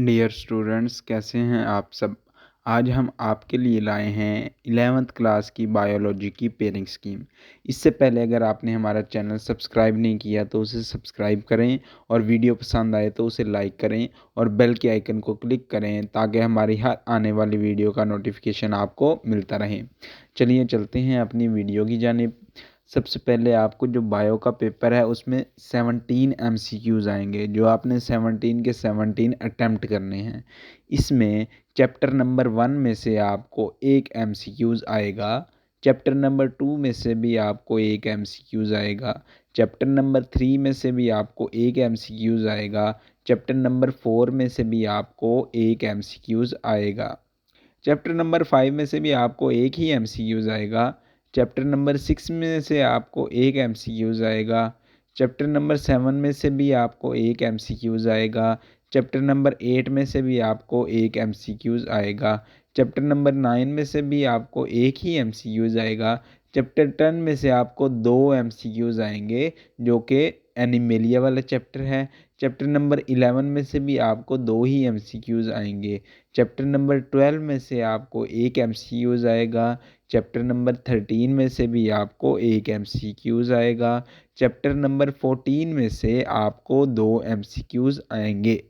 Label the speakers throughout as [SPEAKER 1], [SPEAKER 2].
[SPEAKER 1] Dear students, कैसे हैं आप सब। आज हम आपके लिए लाए हैं 11th क्लास की बायोलॉजी की पेयरिंग स्कीम। इससे पहले अगर आपने हमारा चैनल सब्सक्राइब नहीं किया तो उसे सब्सक्राइब करें और वीडियो पसंद आए तो उसे लाइक करें और बेल के आइकन को क्लिक करें ताकि हमारी हर आने वाली वीडियो का नोटिफिकेशन आपको मिलता रहे। चलिए चलते हैं अपनी वीडियो की जानिब। सबसे पहले आपको जो बायो का पेपर है उसमें 17 MCQs आएंगे, जो आपने 17 के 17 अटैम्प्ट करने हैं। इसमें चैप्टर नंबर 1 में से आपको एक MCQs आएगा, चैप्टर नंबर 2 में से भी आपको एक MCQs आएगा, चैप्टर नंबर 3 में से भी आपको एक MCQs आएगा, चैप्टर नंबर 4 में से भी आपको एक MCQs आएगा, चैप्टर नंबर 5 में से भी आपको एक ही MCQs आएगा, चैप्टर नंबर 6 में से आपको एक MCQs आएगा, चैप्टर नंबर 7 में से भी आपको एक MCQs आएगा, चैप्टर नंबर 8 में से भी आपको एक MCQs आएगा, चैप्टर नंबर 9 में से भी आपको एक ही MCQs आएगा, चैप्टर 10 में से आपको दो MCQs आएंगे जो कि एनिमेलिया वाला चैप्टर है। चैप्टर नंबर 11 में से भी आपको दो ही MCQs आएंगे। चैप्टर नंबर 12 में से आपको एक MCQs आएगा, चैप्टर नंबर 13 में से भी आपको एक MCQs आएगा, चैप्टर नंबर 14 में से आपको दो MCQs आएंगे।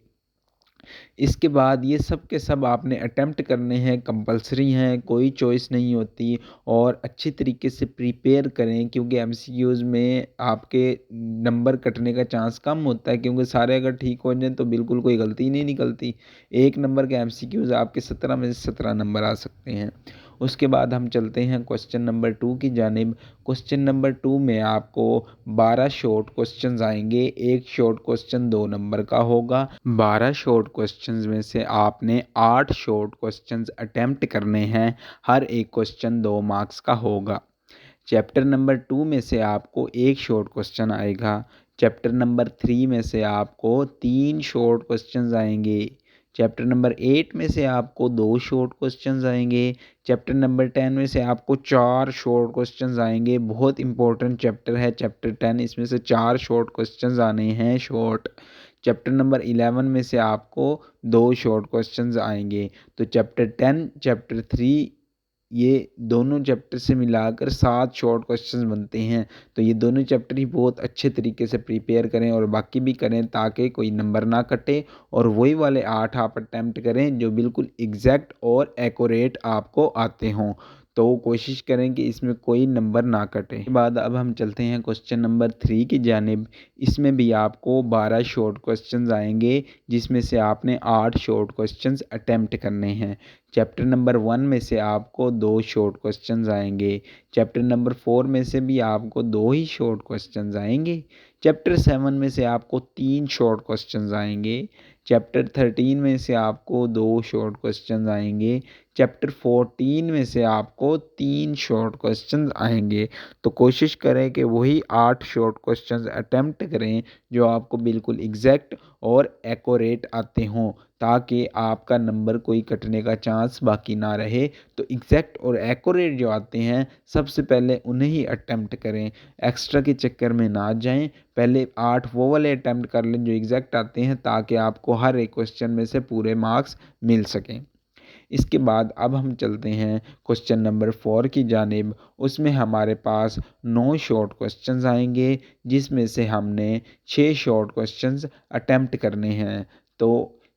[SPEAKER 1] इसके बाद ये सब के सब आपने अटेम्प्ट करने हैं, कंपलसरी हैं, कोई चॉइस नहीं होती। और अच्छी तरीके से प्रिपेयर करें क्योंकि MCQs में आपके नंबर कटने का चांस कम होता है, क्योंकि सारे अगर ठीक हो जाएं तो बिल्कुल कोई गलती ही नहीं निकलती। एक नंबर के MCQs आपके 17 में से 17 नंबर आ सकते हैं। उसके बाद हम चलते हैं क्वेश्चन नंबर 2 की जानिब। क्वेश्चन नंबर 2 में आपको 12 शॉर्ट क्वेश्चंस आएंगे। एक शॉर्ट क्वेश्चन 2 नंबर का होगा। 12 शॉर्ट क्वेश्चंस में से आपने 8 शॉर्ट क्वेश्चंस अटेम्प्ट करने हैं। हर एक क्वेश्चन 2 मार्क्स का होगा। चैप्टर नंबर 2 में से आपको एक शॉर्ट क्वेश्चन आएगा। चैप्टर नंबर 3 में से आपको 3 शॉर्ट क्वेश्चंस आएंगे। चैप्टर नंबर 8 में से आपको 2 शॉर्ट क्वेश्चंस आएंगे। चैप्टर नंबर 10 में से आपको 4 शॉर्ट क्वेश्चंस आएंगे। बहुत इंपॉर्टेंट चैप्टर है चैप्टर 10, इसमें से 4 शॉर्ट क्वेश्चंस आने हैं शॉर्ट। चैप्टर नंबर 11 में से आपको 2 शॉर्ट क्वेश्चंस आएंगे। तो चैप्टर 10 चैप्टर 3 ये दोनों चैप्टर से मिलाकर 7 शॉर्ट क्वेश्चंस बनते हैं। तो ये दोनों चैप्टर ही बहुत अच्छे तरीके से प्रिपेयर करें और बाकी भी करें ताकि कोई नंबर ना कटे, और वही वाले 8 आप अटैम्प्ट करें जो बिल्कुल एग्जैक्ट और एक्यूरेट आपको आते हों। तो कोशिश करें कि इसमें कोई नंबर ना कटे। इसके बाद अब हम चलते हैं क्वेश्चन नंबर 3 की जानिब। इसमें भी आपको 12 शॉर्ट क्वेश्चंस आएंगे जिसमें से आपने 8 शॉर्ट क्वेश्चंस अटैम्प्ट करने हैं। चैप्टर नंबर 1 में से आपको 2 शॉर्ट क्वेश्चंस आएंगे। चैप्टर नंबर 4 में से भी आपको 2 ही शॉर्ट क्वेश्चंस आएंगे। चैप्टर 7 में से आपको 3 शॉर्ट क्वेश्चंस आएंगे। चैप्टर 13 में से आपको 2 शॉर्ट क्वेश्चंस आएंगे। चैप्टर 14 में से आपको 3 शॉर्ट क्वेश्चंस आएंगे। तो कोशिश करें कि वही 8 शॉर्ट क्वेश्चंस अटेम्प्ट करें जो आपको बिल्कुल एग्जैक्ट और एक्यूरेट आते हों, ताकि आपका नंबर कोई कटने का चांस बाकी ना रहे। तो एग्जैक्ट और एक्यूरेट जो आते हैं सबसे पहले उन्हें ही अटेम्प्ट करें, एक्स्ट्रा के चक्कर में ना जाएं। पहले 8 वो वाले अटेम्प्ट कर लें जो एग्जैक्ट आते हैं ताकि आपको हर एक क्वेश्चन में से पूरे मार्क्स मिल सकें। इसके बाद अब हम चलते हैं क्वेश्चन नंबर 4 की जानिब। उसमें हमारे पास 9 शॉर्ट क्वेश्चंस आएंगे जिसमें से हमने 6 शॉर्ट क्वेश्चंस अटेम्प्ट करने हैं। तो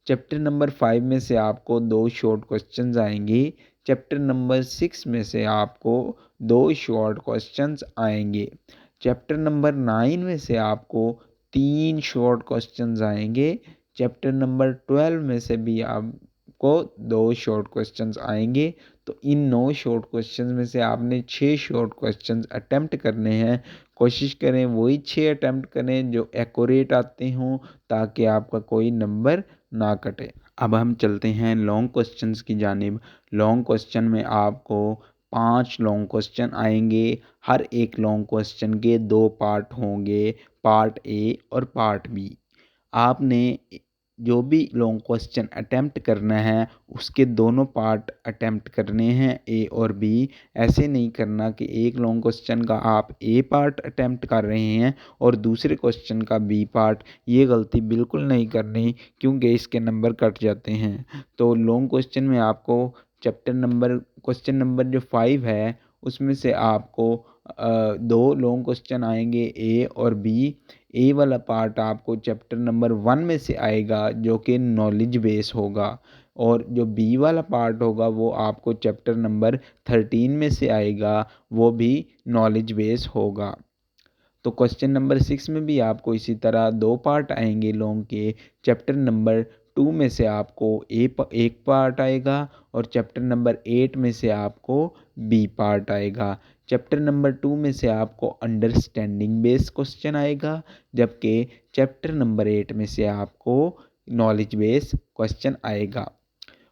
[SPEAKER 1] चैप्टर नंबर 5 में से आपको 2 शॉर्ट क्वेश्चंस आएंगे। चैप्टर नंबर 6 में से आपको 2 शॉर्ट क्वेश्चंस आएंगे। चैप्टर नंबर 9 में से आपको 3 शॉर्ट क्वेश्चंस आएंगे। चैप्टर नंबर 12 में से भी आपको 2 शॉर्ट क्वेश्चंस आएंगे। तो इन 9 शॉर्ट क्वेश्चंस में से आपने 6 शॉर्ट क्वेश्चंस अटेम्प्ट करने हैं। कोशिश करें वही 6 अटेम्प्ट करें जो एक्यूरेट आते हों ताकि आपका कोई नंबर ना कटे। अब हम चलते हैं लॉन्ग क्वेश्चंस की जानिब। लॉन्ग क्वेश्चन में आपको 5 लॉन्ग क्वेश्चन आएंगे। हर एक लॉन्ग क्वेश्चन के 2 पार्ट होंगे, पार्ट ए और पार्ट बी। आपने जो भी लॉन्ग क्वेश्चन अटेम्प्ट करना है उसके दोनों पार्ट अटेम्प्ट करने हैं, ए और बी। ऐसे नहीं करना कि एक लॉन्ग क्वेश्चन का आप ए पार्ट अटेम्प्ट कर रहे हैं और दूसरे क्वेश्चन का बी पार्ट। ये गलती बिल्कुल नहीं करनी, क्योंकि इसके नंबर कट जाते हैं। तो लॉन्ग क्वेश्चन में आपको क्वेश्चन नंबर जो 5 है उसमें से आपको दो लॉन्ग क्वेश्चन आएंगे, ए और बी। ए वाला पार्ट आपको चैप्टर नंबर 1 में से आएगा जो कि नॉलेज बेस होगा, और जो बी वाला पार्ट होगा वो आपको चैप्टर नंबर 13 में से आएगा, वो भी नॉलेज बेस होगा। तो क्वेश्चन नंबर 6 में भी आपको इसी तरह दो पार्ट आएंगे लॉन्ग के। चैप्टर नंबर 2 में से आपको एक पार्ट आएगा और चैप्टर नंबर 8 में से आपको बी पार्ट आएगा। चैप्टर नंबर 2 में से आपको अंडरस्टैंडिंग बेस्ड क्वेश्चन आएगा, जबकि चैप्टर नंबर 8 में से आपको नॉलेज बेस्ड क्वेश्चन आएगा।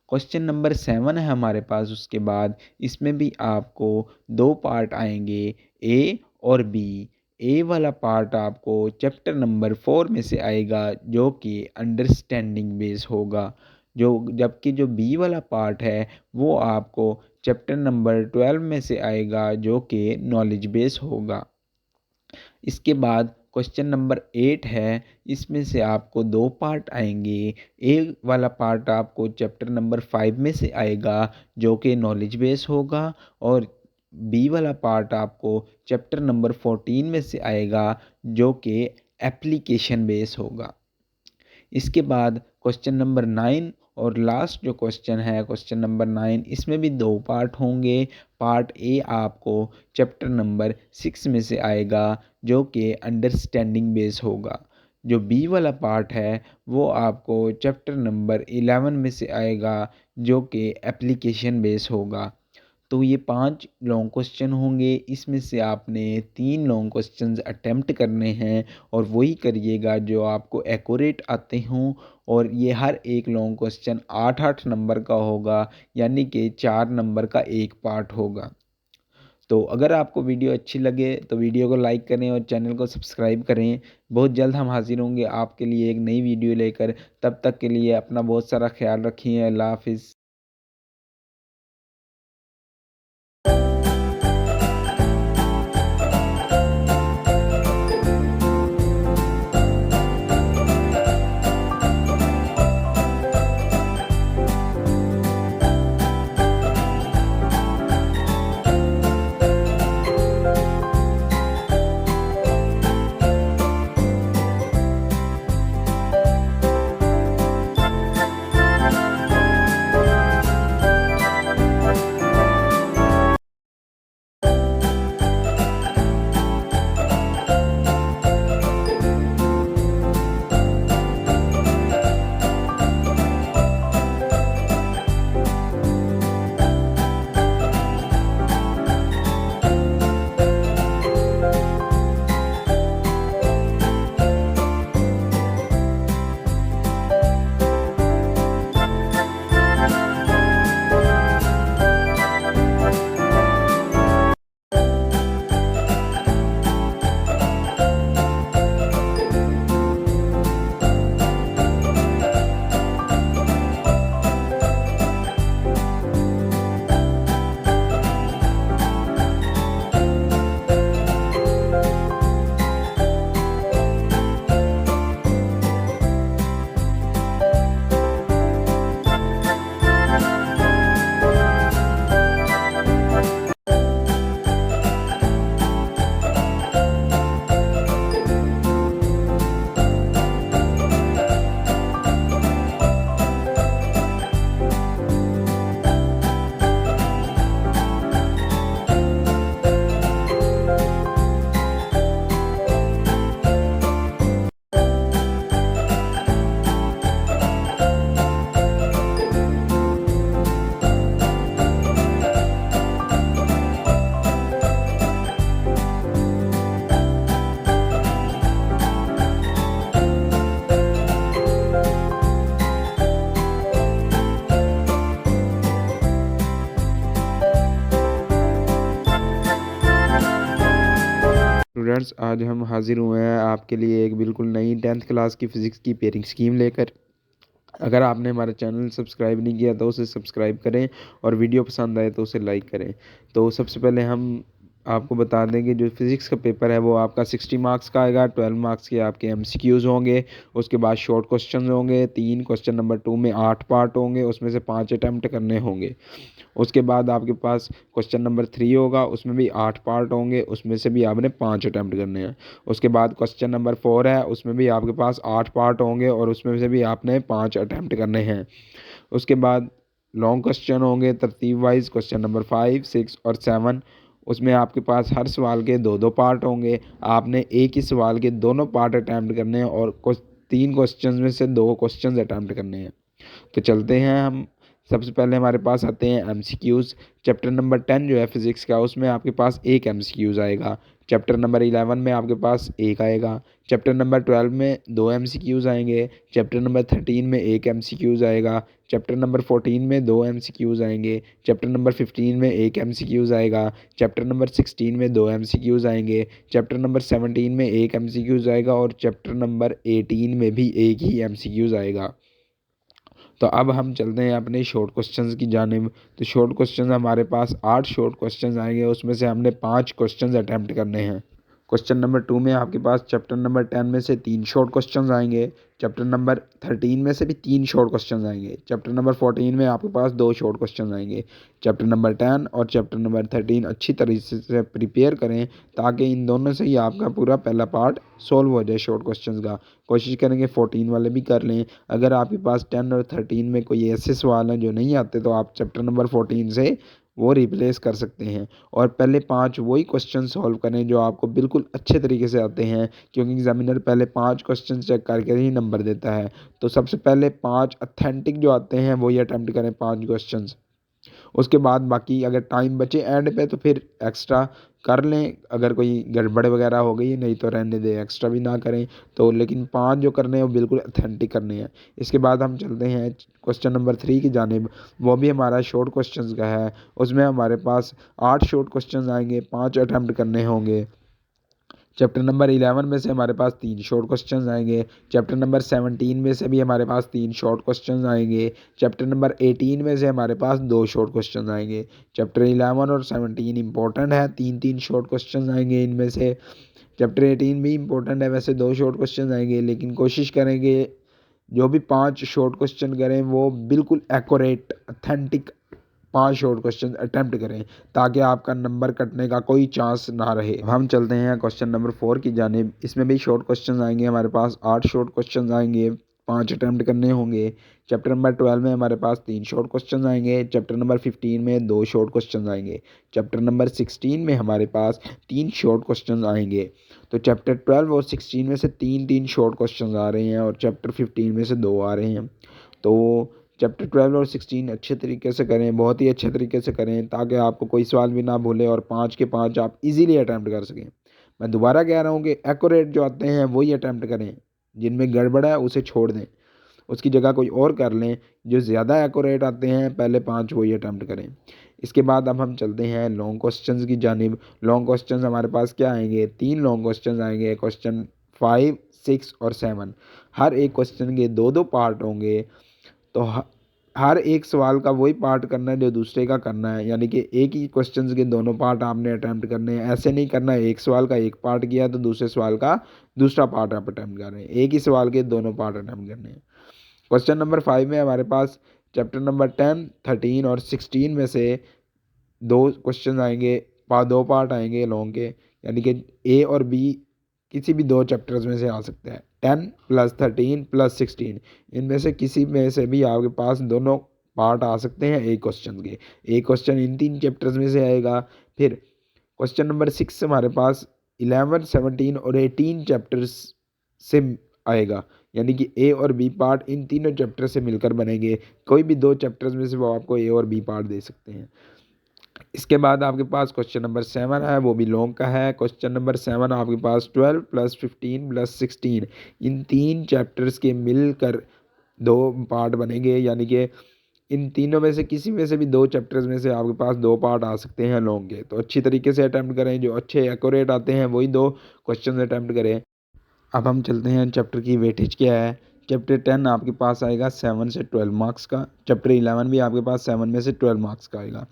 [SPEAKER 1] क्वेश्चन नंबर 7 है हमारे पास उसके बाद। इसमें भी आपको दो पार्ट आएंगे, ए और बी। ए वाला पार्ट आपको चैप्टर नंबर 4 में से आएगा जो कि अंडरस्टैंडिंग बेस होगा, जबकि जो बी वाला पार्ट है वो आपको चैप्टर नंबर 12 में से आएगा जो कि नॉलेज बेस होगा। इसके बाद क्वेश्चन नंबर 8 है, इसमें से आपको दो पार्ट आएंगे। ए वाला पार्ट आपको चैप्टर नंबर 5 में से आएगा जो कि नॉलेज बेस होगा, और बी वाला पार्ट आपको चैप्टर नंबर 14 में से आएगा जो कि एप्लीकेशन बेस होगा। इसके बाद क्वेश्चन नंबर 9 और लास्ट जो क्वेश्चन है क्वेश्चन नंबर 9, इसमें भी दो पार्ट होंगे। पार्ट ए आपको चैप्टर नंबर 6 में से आएगा जो कि अंडरस्टैंडिंग बेस होगा। जो बी वाला पार्ट है वो आपको चैप्टर नंबर 11 में से आएगा जो कि एप्लीकेशन बेस होगा। तो ये 5 लॉन्ग क्वेश्चन होंगे, इसमें से आपने 3 लॉन्ग क्वेश्चंस अटेम्प्ट करने हैं और वही करिएगा जो आपको एक्यूरेट आते हों। और ये हर एक लॉन्ग क्वेश्चन 8-8 नंबर का होगा, यानी कि 4 नंबर का एक पार्ट होगा। तो अगर आपको वीडियो अच्छी लगे तो वीडियो को लाइक करें और चैनल को सब्सक्राइब करें। बहुत जल्द हम हाजिर होंगे आपके लिए एक नई वीडियो लेकर। तब तक के लिए अपना बहुत सारा ख्याल रखिए। अल्लाह हाफिज़। स्टूडेंट्स, आज हम हाजिर हुए हैं आपके लिए एक बिल्कुल नई 10th क्लास की फ़िज़िक्स की पेयरिंग स्कीम लेकर। अगर आपने हमारा चैनल सब्सक्राइब नहीं किया तो उसे सब्सक्राइब करें और वीडियो पसंद आए तो उसे लाइक करें। तो सबसे पहले हम आपको बता दें कि जो फिज़िक्स का पेपर है वो आपका 60 मार्क्स का आएगा। 12 मार्क्स के आपके एमसीक्यूज़ होंगे। उसके बाद शॉर्ट क्वेश्चन होंगे 3 क्वेश्चन नंबर 2 में 8 पार्ट होंगे, उसमें से 5 अटैम्प्ट करने होंगे। उसके बाद आपके पास क्वेश्चन नंबर 3 होगा, उसमें भी 8 पार्ट होंगे, उसमें से भी आपने 5 अटैम्प्ट करने हैं। उसके बाद क्वेश्चन नंबर 4 है, उसमें भी आपके पास 8 पार्ट होंगे और उसमें से भी आपने 5 अटैम्प्ट करने हैं। उसके बाद लॉन्ग क्वेश्चन होंगे तरतीब वाइज, क्वेश्चन नंबर 5, 6 और 7। उसमें आपके पास हर सवाल के 2-2 पार्ट होंगे। आपने एक ही सवाल के दोनों पार्ट अटैम्प्ट करने हैं और 3 क्वेश्चन में से 2 क्वेश्चन अटैम्प्ट करने हैं। तो चलते हैं हम। सबसे पहले हमारे पास आते हैं एमसीक्यूज़। चैप्टर नंबर 10 जो है फिज़िक्स का, उसमें आपके पास एक एमसीक्यूज़ आएगा। चैप्टर नंबर 11 में आपके पास एक आएगा। चैप्टर नंबर 12 में 2 एमसीक्यूज़ आएंगे। चैप्टर नंबर 13 में एक एमसीक्यूज़ आएगा। चैप्टर नंबर 14 में 2 एमसीक्यूज़ आएंगे। चैप्टर नंबर 15 में एक एमसीक्यूज़ आएगा। चैप्टर नंबर 16 में 2 एमसीक्यूज़ आएंगे। चैप्टर नंबर 17 में एक एमसीक्यूज़ आएगा और चैप्टर नंबर 18 में भी एक ही एमसीक्यूज़ आएगा। तो अब हम चलते हैं अपने शॉर्ट क्वेश्चंस की जानिब। तो शॉर्ट क्वेश्चंस हमारे पास 8 शॉर्ट क्वेश्चंस आएंगे, उसमें से हमने 5 क्वेश्चंस अटैम्प्ट करने हैं। क्वेश्चन नंबर 2 में आपके पास चैप्टर नंबर 10 में से 3 शॉर्ट क्वेश्चंस आएंगे। चैप्टर नंबर 13 में से भी 3 शॉर्ट क्वेश्चंस आएंगे। चैप्टर नंबर 14 में आपके पास 2 शॉर्ट क्वेश्चंस आएंगे। चैप्टर नंबर 10 और चैप्टर नंबर 13 अच्छी तरीके से प्रिपेयर करें ताकि इन दोनों से ही आपका पूरा पहला पार्ट सॉल्व हो जाए शॉर्ट क्वेश्चंस का। कोशिश करेंगे 14 वाले भी कर लें। अगर आपके पास 10 और 13 में कोई ऐसे सवाल हैं जो नहीं आते तो आप चैप्टर नंबर 14 से वो रिप्लेस कर सकते हैं और पहले 5 वही क्वेश्चन सॉल्व करें जो आपको बिल्कुल अच्छे तरीके से आते हैं, क्योंकि एग्जामिनर पहले 5 क्वेश्चन चेक करके ही नंबर देता है। तो सबसे पहले 5 ऑथेंटिक जो आते हैं वही अटैम्प्ट करें 5 क्वेश्चन। उसके बाद बाकी अगर टाइम बचे एंड पे तो फिर एक्स्ट्रा कर लें, अगर कोई गड़बड़ वगैरह हो गई नहीं तो रहने दें, एक्स्ट्रा भी ना करें। तो लेकिन 5 जो करने हैं वो बिल्कुल ऑथेंटिक करने हैं। इसके बाद हम चलते हैं क्वेश्चन नंबर 3 की जानिब। वो भी हमारा शॉर्ट क्वेश्चंस का है। उसमें हमारे पास 8 शॉर्ट क्वेश्चंस आएंगे, 5 अटैम्प्ट करने होंगे। चैप्टर नंबर 11 में से हमारे पास 3 शॉर्ट क्वेश्चंस आएंगे। चैप्टर नंबर 17 में से भी हमारे पास 3 शॉर्ट क्वेश्चंस आएंगे। चैप्टर नंबर 18 में से हमारे पास 2 शॉर्ट क्वेश्चंस आएंगे। चैप्टर 11 और 17 इंपॉर्टेंट है, 3-3 शॉर्ट क्वेश्चंस आएंगे इनमें से। चैप्टर 18 भी इंपॉर्टेंट है, वैसे 2 शॉर्ट क्वेश्चन आएंगे, लेकिन कोशिश करेंगे जो भी 5 शॉर्ट क्वेश्चन करें वो बिल्कुल accurate authentic 5 short question attempt करें ताकि आपका नंबर कटने का कोई चांस ना रहे। अब हम चलते हैं क्वेश्चन नंबर 4 की जानिब। इसमें भी शॉर्ट क्वेश्चन आएंगे, हमारे पास 8 शॉर्ट क्वेश्चन आएंगे, 5 अटेम्प्ट करने होंगे। चैप्टर नंबर 12 में हमारे पास 3 शॉर्ट क्वेश्चन आएंगे। चैप्टर नंबर 15 में 2 शॉर्ट क्वेश्चन आएंगे। चैप्टर नंबर 16 में हमारे पास 3 शॉर्ट क्वेश्चन आएंगे। तो चैप्टर 12 और 16 में से 3-3 शॉर्ट क्वेश्चन आ रहे हैं और चैप्टर 15 में से 2 आ रहे हैं। तो चैप्टर 12 और 16 अच्छे तरीके से करें, बहुत ही अच्छे तरीके से करें ताकि आपको कोई सवाल भी ना भूले और 5 के 5 आप इजीली अटैम्प्ट कर सकें। मैं दोबारा कह रहा हूँ कि एक्यूरेट जो आते हैं वही अटैम्प्ट करें, जिनमें गड़बड़ है उसे छोड़ दें, उसकी जगह कोई और कर लें। जो ज़्यादा एक्यूरेट आते हैं पहले 5 वही अटैम्प्ट करें। इसके बाद अब हम चलते हैं लॉन्ग क्वेश्चंस की जानिब। लॉन्ग क्वेश्चंस हमारे पास क्या आएंगे, 3 लॉन्ग क्वेश्चंस आएंगे, क्वेश्चन 5, 6 और 7। हर एक क्वेश्चन के 2-2 पार्ट होंगे। तो हर एक सवाल का वही पार्ट करना है जो दूसरे का करना है, यानी कि एक ही क्वेश्चन के दोनों पार्ट आपने अटैम्प्ट करने हैं। ऐसे नहीं करना है एक सवाल का एक पार्ट किया तो दूसरे सवाल का दूसरा पार्ट आप अटैम्प्ट कर रहे हैं, एक ही सवाल के दोनों पार्ट अटैम्प्ट करने हैं। क्वेश्चन नंबर 5 में हमारे पास चैप्टर नंबर 10, 13 और 16 में से 2 क्वेश्चन आएंगे, 2 पार्ट आएंगे लॉन्ग के, यानी कि ए और बी किसी भी 2 चैप्टर्स में से आ सकता है। 10 प्लस 13 प्लस 16 इनमें से किसी में से भी आपके पास दोनों पार्ट आ सकते हैं एक क्वेश्चन के। एक क्वेश्चन इन 3 चैप्टर्स में से आएगा। फिर क्वेश्चन नंबर 6 हमारे पास 11, 17 और 18 चैप्टर्स से आएगा, यानी कि ए और बी पार्ट इन तीनों चैप्टर से मिलकर बनेंगे। कोई भी 2 चैप्टर्स में से वो आपको ए और बी पार्ट दे सकते हैं। इसके बाद आपके पास क्वेश्चन नंबर 7 है, वो भी लॉन्ग का है। क्वेश्चन नंबर 7 आपके पास 12 प्लस 15 प्लस 16 इन 3 चैप्टर्स के मिलकर 2 पार्ट बनेंगे, यानी कि इन तीनों में से किसी में से भी 2 चैप्टर्स में से आपके पास 2 पार्ट आ सकते हैं लॉन्ग के। तो अच्छी तरीके से अटैम्प्ट करें, जो अच्छे एक्यूरेट आते हैं वही 2 क्वेश्चन अटैम्प्ट करें। अब हम चलते हैं चैप्टर की वेटेज क्या है। चैप्टर 10 आपके पास आएगा 7 से 12 मार्क्स का। चैप्टर 11 भी आपके पास 7 में से 12 मार्क्स का आएगा।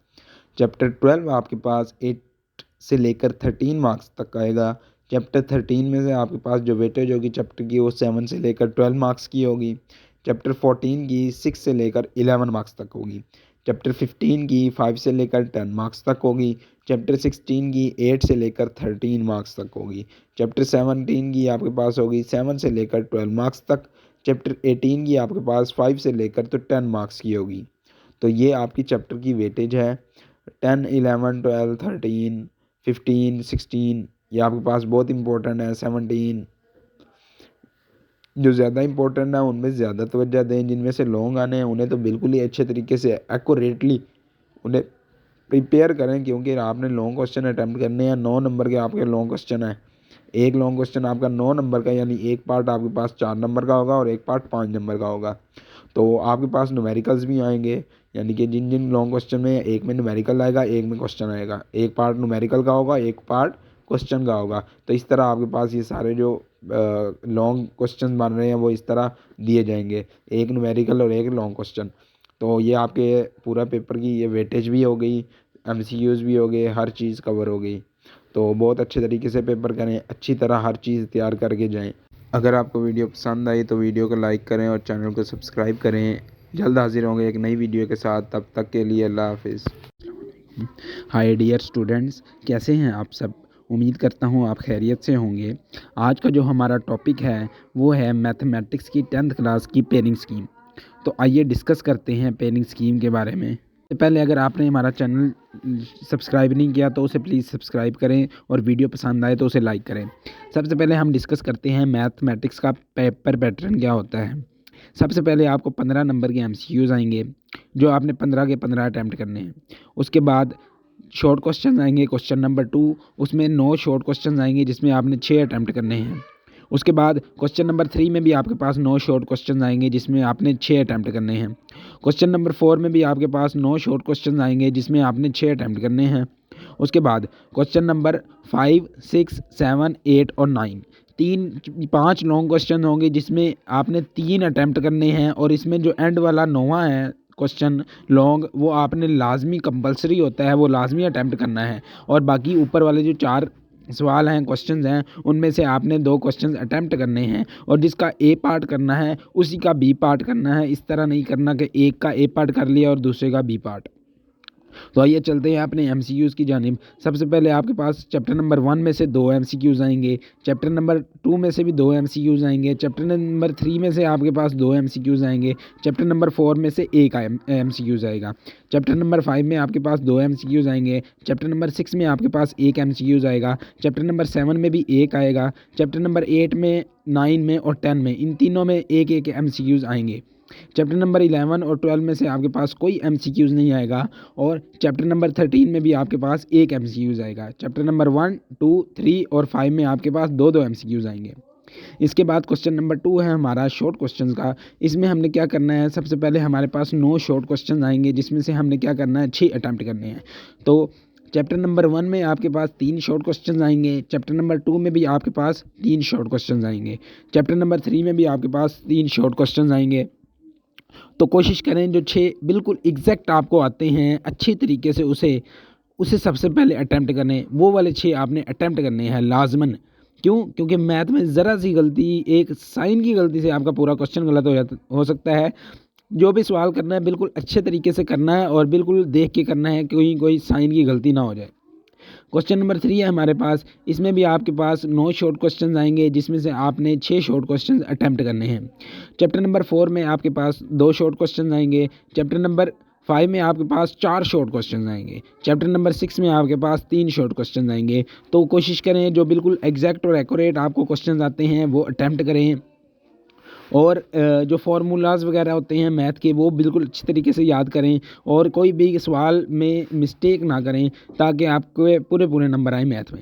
[SPEAKER 1] चैप्टर 12 आपके पास 8 से लेकर 13 मार्क्स तक आएगा। चैप्टर 13 में से आपके पास जो वेटेज होगी चैप्टर की वो 7 से लेकर 12 मार्क्स की होगी। चैप्टर 14 की 6 से लेकर 11 मार्क्स तक होगी। चैप्टर 15 की 5 से लेकर 10 मार्क्स तक होगी। चैप्टर 16 की 8 से लेकर 13 मार्क्स तक होगी। चैप्टर 17 की आपके पास होगी 7 से लेकर 12 मार्क्स तक। चैप्टर 18 की आपके पास 5 से लेकर तो 10 मार्क्स की होगी। तो ये आपकी चैप्टर की वेटेज है। 10, 11, 12, 13, 15, 16 ये आपके पास बहुत इंपॉर्टेंट है। 17 जो ज़्यादा इंपॉर्टेंट है उनमें ज़्यादा तवज्जो दें। जिनमें से लॉन्ग आने हैं उन्हें तो बिल्कुल ही अच्छे तरीके से एक्यूरेटली उन्हें प्रिपेयर करें, क्योंकि आपने लॉन्ग क्वेश्चन अटैम्प्ट करने हैं। 9 नंबर के आपके लॉन्ग क्वेश्चन है। एक लॉन्ग क्वेश्चन आपका 9 नंबर का, यानी एक पार्ट आपके पास 4 नंबर का होगा और एक पार्ट 5 नंबर का होगा। तो आपके पास न्यूमेरिकल्स भी आएंगे, यानी कि जिन जिन लॉन्ग क्वेश्चन में एक में न्यूमेरिकल आएगा, एक में क्वेश्चन आएगा। एक पार्ट न्यूमेरिकल का होगा, एक पार्ट क्वेश्चन का होगा। तो इस तरह आपके पास ये सारे जो लॉन्ग क्वेश्चन बन रहे हैं वो इस तरह दिए जाएंगे, एक न्यूमेरिकल और एक लॉन्ग क्वेश्चन। तो ये आपके पूरा पेपर की ये वेटेज भी हो गई, एमसीक्यूज़ भी हो गए, हर चीज़ कवर हो गई। तो बहुत अच्छे तरीके से पेपर करें, अच्छी तरह हर चीज़ तैयार करके जाएं। अगर आपको वीडियो पसंद आई तो वीडियो को लाइक करें और चैनल को सब्सक्राइब करें। जल्द हाजिर होंगे एक नई वीडियो के साथ, तब तक के लिए अल्लाह हाफिज़। हाय डियर स्टूडेंट्स, कैसे हैं आप सब? उम्मीद करता हूँ आप खैरियत से होंगे। आज का जो हमारा टॉपिक है वो है मैथमेटिक्स की 10th क्लास की पेयरिंग स्कीम। तो आइए डिस्कस करते हैं पेयरिंग स्कीम के बारे में। तो पहले अगर आपने हमारा चैनल सब्सक्राइब नहीं किया तो उसे प्लीज़ सब्सक्राइब करें और वीडियो पसंद आए तो उसे लाइक करें। सबसे पहले हम डिस्कस करते हैं मैथमेटिक्स का पेपर पैटर्न क्या होता है। सबसे पहले आपको 15 नंबर के एमसीक्यूज़ आएंगे जो आपने 15 के 15 अटैम्प्ट करने हैं। उसके बाद शॉर्ट क्वेश्चन आएंगे क्वेश्चन नंबर 2, उसमें 9 शॉर्ट क्वेश्चन आएंगे जिसमें आपने 6 अटैम्प्ट करने हैं। उसके बाद क्वेश्चन नंबर 3 में भी आपके पास 9 शॉर्ट क्वेश्चन आएंगे जिसमें आपने 6 अटैम्प्ट करने हैं। क्वेश्चन नंबर 4 में भी आपके पास 9 शॉर्ट क्वेश्चन आएंगे जिसमें आपने 6 अटैम्प्ट करने हैं। उसके बाद क्वेश्चन नंबर 5, 6, 7, 8 और 9 5 लॉन्ग क्वेश्चन होंगे जिसमें आपने 3 अटैम्प्ट करने हैं। और इसमें जो एंड वाला 9वां है क्वेश्चन लॉन्ग, वो आपने लाजमी कंपलसरी होता है, वो लाजमी अटैम्प्ट करना है। और बाकी ऊपर वाले जो 4 सवाल हैं क्वेश्चंस हैं उनमें से आपने 2 क्वेश्चंस अटैम्प्ट करने हैं और जिसका ए पार्ट करना है उसी का बी पार्ट करना है। इस तरह नहीं करना कि एक का ए पार्ट कर लिया और दूसरे का बी पार्ट। तो आइए चलते हैं अपने एमसीक्यूज़ की जानिब। सबसे पहले आपके पास चैप्टर नंबर 1 में से 2 एमसीक्यूज़ आएंगे। चैप्टर नंबर 2 में से भी 2 एमसीक्यूज़ आएंगे। चैप्टर नंबर 3 में से आपके पास 2 एमसीक्यूज़ आएंगे। चैप्टर नंबर 4 में से एक एमसीक्यूज़ आएगा। चैप्टर नंबर 5 में आपके पास 2 एमसीक्यूज़ आएंगे। चैप्टर नंबर 6 में आपके पास एक एमसीक्यूज़ आएगा। चैप्टर नंबर 7 में भी एक आएगा। चैप्टर नंबर 8 में, 9 में और 10 में, इन तीनों में एक एक एमसीक्यूज़ आएंगे। चैप्टर नंबर 11 और 12 में से आपके पास कोई एमसीक्यूज़ नहीं आएगा। और चैप्टर नंबर 13 में भी आपके पास एक एमसीक्यूज़ आएगा। चैप्टर नंबर 1, 2, 3 और 5 में आपके पास 2 एमसीक्यूज़ आएंगे। इसके बाद क्वेश्चन नंबर 2 है हमारा शॉर्ट क्वेश्चन का। इसमें हमने क्या करना है, सबसे पहले हमारे पास 9 शॉर्ट क्वेश्चन आएंगे जिसमें से हमने क्या करना है, 6 अटैम्प्ट करने हैं। तो चैप्टर नंबर 1 में आपके पास 3 शॉर्ट क्वेश्चन आएंगे। चैप्टर नंबर 2 में भी आपके पास 3 शॉर्ट क्वेश्चन आएंगे। चैप्टर नंबर 3 में भी आपके पास 3 शॉर्ट क्वेश्चन आएंगे। तो कोशिश करें जो 6 बिल्कुल एग्जैक्ट आपको आते हैं अच्छी तरीके से उसे सबसे पहले अटैम्प्ट करें। वो वाले 6 आपने अटैम्प्ट करने हैं लाजमन। क्यों? क्योंकि मैथ में ज़रा सी गलती, एक साइन की गलती से आपका पूरा क्वेश्चन गलत हो सकता है। जो भी सवाल करना है बिल्कुल अच्छे तरीके से करना है और बिल्कुल देख के करना है, कोई साइन की गलती ना हो जाए। क्वेश्चन नंबर 3 है हमारे पास। इसमें भी आपके पास 9 शॉर्ट क्वेश्चन आएंगे जिसमें से आपने 6 शॉर्ट क्वेश्चन अटैम्प्ट करने हैं। चैप्टर नंबर 4 में आपके पास 2 शॉर्ट क्वेश्चन आएंगे। चैप्टर नंबर 5 में आपके पास 4 शॉर्ट क्वेश्चन आएंगे। चैप्टर नंबर 6 में आपके पास 3 शॉर्ट क्वेश्चन आएंगे। तो कोशिश करें जो बिल्कुल एग्जैक्ट और एक्यूरेट आपको क्वेश्चन आते हैं वो अटैम्प्ट करें। और जो फार्मूलाज वगैरह होते हैं मैथ के वो बिल्कुल अच्छी तरीके से याद करें और कोई भी सवाल में मिस्टेक ना करें ताकि आपको पूरे नंबर आए मैथ में।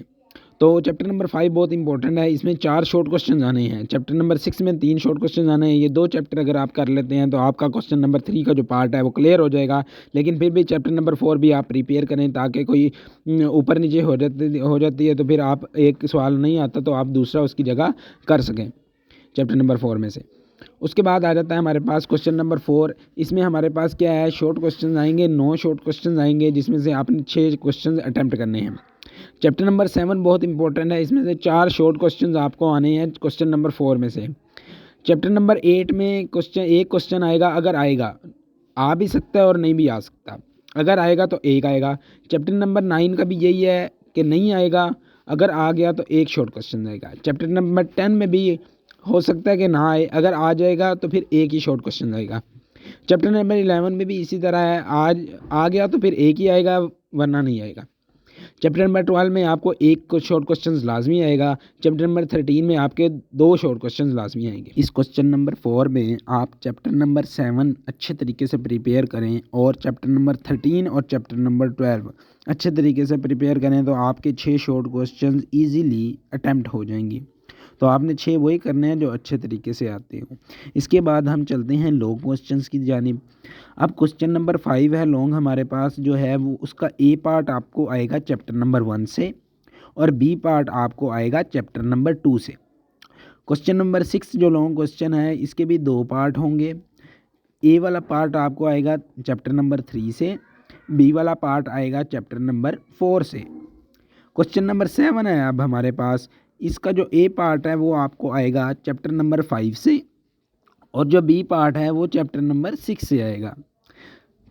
[SPEAKER 1] तो चैप्टर नंबर 5 बहुत इंपॉर्टेंट है। इसमें 4 शॉर्ट क्वेश्चन आने हैं। चैप्टर नंबर 6 में 3 शॉर्ट क्वेश्चन आने हैं। ये 2 चैप्टर अगर आप कर लेते हैं तो आपका क्वेश्चन नंबर 3 का जो पार्ट है वो क्लियर हो जाएगा। लेकिन फिर भी चैप्टर नंबर 4 भी आप प्रिपेयर करें ताकि कोई ऊपर नीचे हो जाती है तो फिर आप एक सवाल नहीं आता तो आप दूसरा उसकी जगह कर सकें चैप्टर नंबर 4 में से।
[SPEAKER 2] उसके बाद आ जाता है हमारे पास क्वेश्चन नंबर 4। इसमें हमारे पास क्या है, शॉर्ट क्वेश्चन आएंगे, 9 शॉर्ट क्वेश्चन आएंगे, जिसमें से आपने 6 क्वेश्चन अटैम्प्ट करने हैं। चैप्टर नंबर 7 बहुत इंपॉर्टेंट है, इसमें से 4 शॉर्ट क्वेश्चन आपको आने हैं क्वेश्चन नंबर 4 में से। चैप्टर नंबर 8 में एक क्वेश्चन आएगा, अगर आएगा, आ भी सकता है और नहीं भी आ सकता, अगर आएगा तो एक आएगा। चैप्टर नंबर 9 का भी यही है कि नहीं आएगा, अगर आ गया तो एक शॉर्ट क्वेश्चन आएगा। चैप्टर नंबर 10 में भी हो सकता है कि ना आए, अगर आ जाएगा तो फिर एक ही शॉर्ट क्वेश्चन आएगा। चैप्टर नंबर 11 में भी इसी तरह है, आज आ गया तो फिर एक ही आएगा, वरना नहीं आएगा। चैप्टर नंबर 12 में आपको एक शॉर्ट क्वेश्चन लाजमी आएगा। चैप्टर नंबर 13 में आपके 2 शॉर्ट क्वेश्चन लाजमी आएंगे। इस क्वेश्चन नंबर 4 में आप चैप्टर नंबर 7 अच्छे तरीके से प्रिपेयर करें और चैप्टर नंबर 13 और चैप्टर नंबर 12 अच्छे तरीके से प्रिपेयर करें तो आपके 6 शॉर्ट क्वेश्चन ईजीली अटैम्प्ट हो जाएंगी। तो आपने 6 वही करने हैं जो अच्छे तरीके से आते हो। इसके बाद हम चलते हैं लॉन्ग क्वेश्चंस की जानिब। अब क्वेश्चन नंबर 5 है लॉन्ग, हमारे पास जो है वो उसका ए पार्ट आपको आएगा चैप्टर नंबर 1 से और बी पार्ट आपको आएगा चैप्टर नंबर 2 से। क्वेश्चन नंबर 6 जो लॉन्ग क्वेश्चन है, इसके भी 2 पार्ट होंगे। ए वाला पार्ट आपको आएगा चैप्टर नंबर 3 से, बी वाला पार्ट आएगा चैप्टर नंबर 4 से। क्वेश्चन नंबर 7 है अब हमारे पास, इसका जो ए पार्ट है वो आपको आएगा चैप्टर नंबर 5 से और जो बी पार्ट है वो चैप्टर नंबर 6 से आएगा।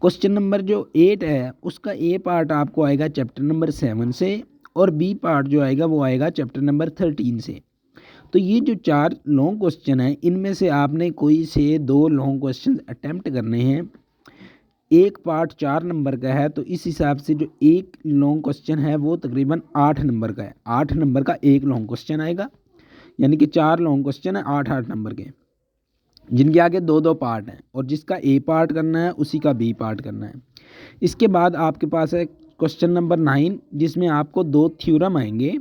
[SPEAKER 2] क्वेश्चन नंबर जो 8 है उसका ए पार्ट आपको आएगा चैप्टर नंबर 7 से और बी पार्ट जो आएगा वो आएगा चैप्टर नंबर 13 से। तो ये जो 4 लॉन्ग क्वेश्चन हैं, इनमें से आपने कोई से 2 लॉन्ग क्वेश्चन अटैम्प्ट करने हैं। एक पार्ट 4 नंबर का है, तो इस हिसाब से जो एक लॉन्ग क्वेश्चन है वो तकरीबन 8 नंबर का है। 8 नंबर का एक लॉन्ग क्वेश्चन आएगा, यानी कि 4 लॉन्ग क्वेश्चन है 8-8 नंबर के, जिनके आगे 2-2 पार्ट हैं और जिसका ए पार्ट करना है उसी का बी पार्ट करना है। इसके बाद आपके पास है क्वेश्चन नंबर 9, जिसमें आपको 2 थ्योरम आएंगे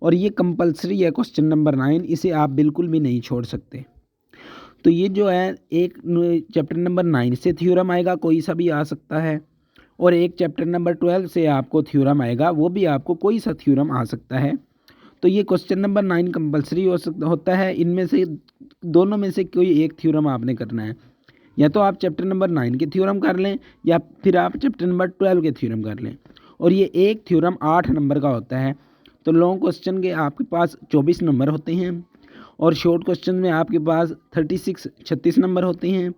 [SPEAKER 2] और ये कंपलसरी है क्वेश्चन नंबर 9, इसे आप बिल्कुल भी नहीं छोड़ सकते। तो ये जो है एक चैप्टर नंबर 9 से थ्योरम आएगा, कोई सा भी आ सकता है, और एक चैप्टर नंबर 12 से आपको थ्योरम आएगा, वो भी आपको कोई सा थ्योरम आ सकता है। तो ये क्वेश्चन नंबर 9 कंपलसरी होता है। इनमें से दोनों में से कोई एक थ्योरम आपने करना है, या तो आप चैप्टर नंबर 9 के थ्योरम कर लें या फिर आप चैप्टर नंबर 12 के थ्योरम कर लें, और ये एक थ्योरम 8 नंबर का होता है। तो लॉन्ग क्वेश्चन के आपके पास 24 नंबर होते हैं और शॉर्ट क्वेश्चन में आपके पास 36 नंबर होते हैं,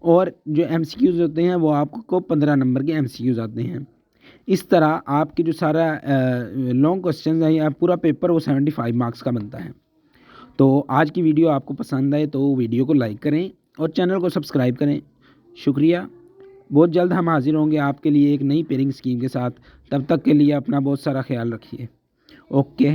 [SPEAKER 2] और जो एमसीक्यूज़ होते हैं वो आपको 15 नंबर के एमसीक्यूज़ आते हैं। इस तरह आपके जो सारा लॉन्ग क्वेश्चन है या पूरा पेपर वो 75 मार्क्स का बनता है। तो आज की वीडियो आपको पसंद आए तो वीडियो को लाइक करें और चैनल को सब्सक्राइब करें। शुक्रिया। बहुत जल्द हम हाजिर होंगे आपके लिए एक नई पेयरिंग स्कीम के साथ। तब तक के लिए अपना बहुत सारा ख्याल रखिए। ओके।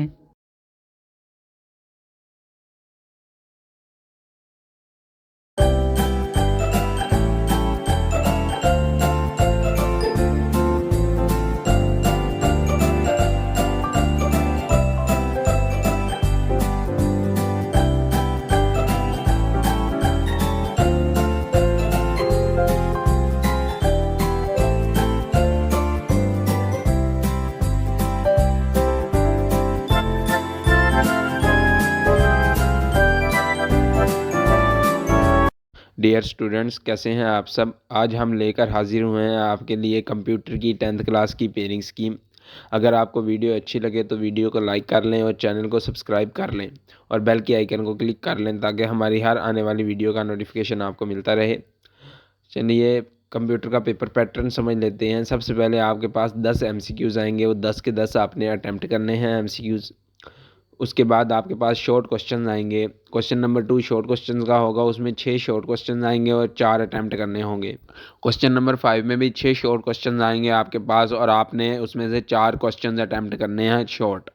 [SPEAKER 1] डियर स्टूडेंट्स, कैसे हैं आप सब। आज हम लेकर हाजिर हुए हैं आपके लिए कंप्यूटर की 10th क्लास की पेयरिंग स्कीम। अगर आपको वीडियो अच्छी लगे तो वीडियो को लाइक कर लें और चैनल को सब्सक्राइब कर लें और बेल के आइकन को क्लिक कर लें ताकि हमारी हर आने वाली वीडियो का नोटिफिकेशन आपको मिलता रहे। चलिए कंप्यूटर का पेपर पैटर्न समझ लेते हैं। सबसे पहले आपके पास 10 MCQs आएंगे, वो 10 के 10 आपने अटैम्प्ट करने हैं MCQs। उसके बाद आपके पास शॉर्ट क्वेश्चन आएंगे। क्वेश्चन नंबर 2 शॉर्ट क्वेश्चन का होगा, उसमें 6 शॉर्ट क्वेश्चन आएंगे और 4 अटैम्प्ट करने होंगे। क्वेश्चन नंबर 5 में भी 6 शॉर्ट क्वेश्चन आएंगे आपके पास और आपने उसमें से 4 क्वेश्चन अटैम्प्ट करने हैं शॉर्ट।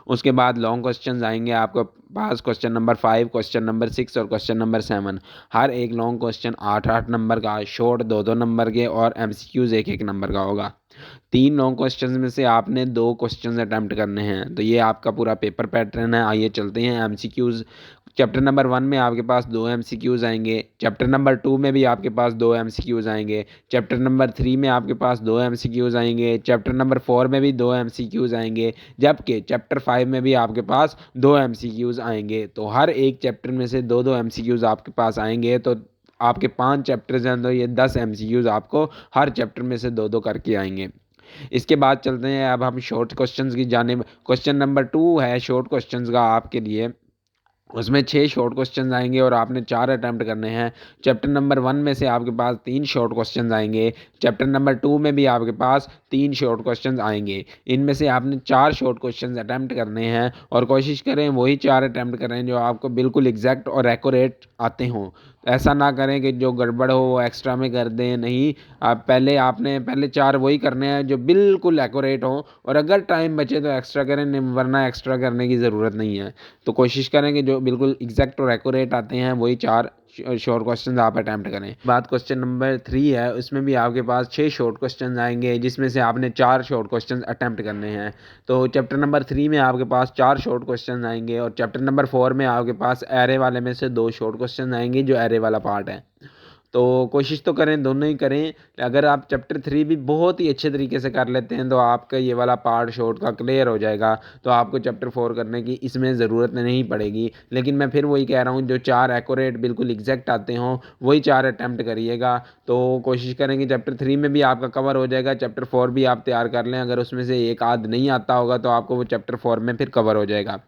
[SPEAKER 1] उसके बाद लॉन्ग क्वेश्चन आएंगे आपके पास, क्वेश्चन नंबर 5, क्वेश्चन नंबर 6 और क्वेश्चन नंबर 7। हर एक लॉन्ग क्वेश्चन 8-8 नंबर का, शॉर्ट 2-2 नंबर के और MCQs 1-1 नंबर का होगा। 3 लॉन्ग क्वेश्चन में से आपने 2 क्वेश्चन अटैम्प्ट करने हैं। तो ये आपका पूरा पेपर पैटर्न है। आइए चलते हैं MCQs
[SPEAKER 2] चैप्टर नंबर 1 में आपके पास 2 MCQs आएंगे। चैप्टर नंबर 2 में भी आपके पास 2 MCQs आएंगे। चैप्टर नंबर 3 में आपके पास 2 MCQs आएंगे। चैप्टर नंबर 4 में भी 2 MCQs आएंगे, जबकि चैप्टर 5 में भी आपके पास 2 MCQs आएंगे। तो हर एक चैप्टर में से 2-2 MCQs आपके पास आएंगे। तो आपके 5 चैप्टर्स हैं, तो ये 10 MCQs आपको हर चैप्टर में से 2-2 करके आएंगे। इसके बाद चलते हैं अब हम शॉर्ट क्वेश्चंस की जानिब। क्वेश्चन नंबर 2 है शॉर्ट क्वेश्चंस का आपके लिए। उसमें 6 शॉर्ट क्वेश्चन आएंगे और आपने 4 अटैम्प्ट करने हैं। चैप्टर नंबर 1 में से आपके पास 3 शॉर्ट क्वेश्चन आएंगे। चैप्टर नंबर 2 में भी आपके पास 3 शॉर्ट क्वेश्चन आएंगे। इनमें से आपने 4 शॉर्ट क्वेश्चन अटैम्प्ट करने हैं और कोशिश करें वही 4 अटैम्प्ट करें जो आपको बिल्कुल एग्जैक्ट और एक्यूरेट आते हों। ऐसा ना करें कि जो गड़बड़ हो वो एक्स्ट्रा में कर दें। नहीं, आप पहले 4 वही करने हैं जो बिल्कुल एक्यूरेट हो, और अगर टाइम बचे तो एक्स्ट्रा करें, वरना एक्स्ट्रा करने की ज़रूरत नहीं है। तो कोशिश करें कि जो बिल्कुल एग्जैक्ट और एक्यूरेट आते हैं वही 4 शॉर्ट क्वेश्चन आप अटैम्प्ट करें। बात क्वेश्चन नंबर 3 है, उसमें भी आपके पास 6 शॉर्ट क्वेश्चन आएंगे, जिसमें से आपने 4 शॉर्ट क्वेश्चन अटैम्प्ट करने हैं। तो चैप्टर नंबर 3 में आपके पास 4 शॉर्ट क्वेश्चन आएंगे और चैप्टर नंबर 4 में आपके पास एरे वाले में से 2 शॉर्ट क्वेश्चन आएंगे, जो एरे वाला पार्ट है। तो कोशिश तो करें, दोनों ही करें। अगर आप चैप्टर 3 भी बहुत ही अच्छे तरीके से कर लेते हैं तो आपका ये वाला पार्ट शॉर्ट का क्लियर हो जाएगा। तो आपको चैप्टर 4 करने की इसमें ज़रूरत नहीं पड़ेगी। लेकिन मैं फिर वही कह रहा हूँ, जो 4 एक्यूरेट बिल्कुल एग्जैक्ट आते हों वही 4 अटैम्प्ट करिएगा। तो कोशिश करें कि चैप्टर 3 में भी आपका कवर हो जाएगा। चैप्टर 4 भी आप तैयार कर लें। अगर उसमें से एक आध नहीं आता होगा तो आपको वो चैप्टर 4 में फिर कवर हो जाएगा।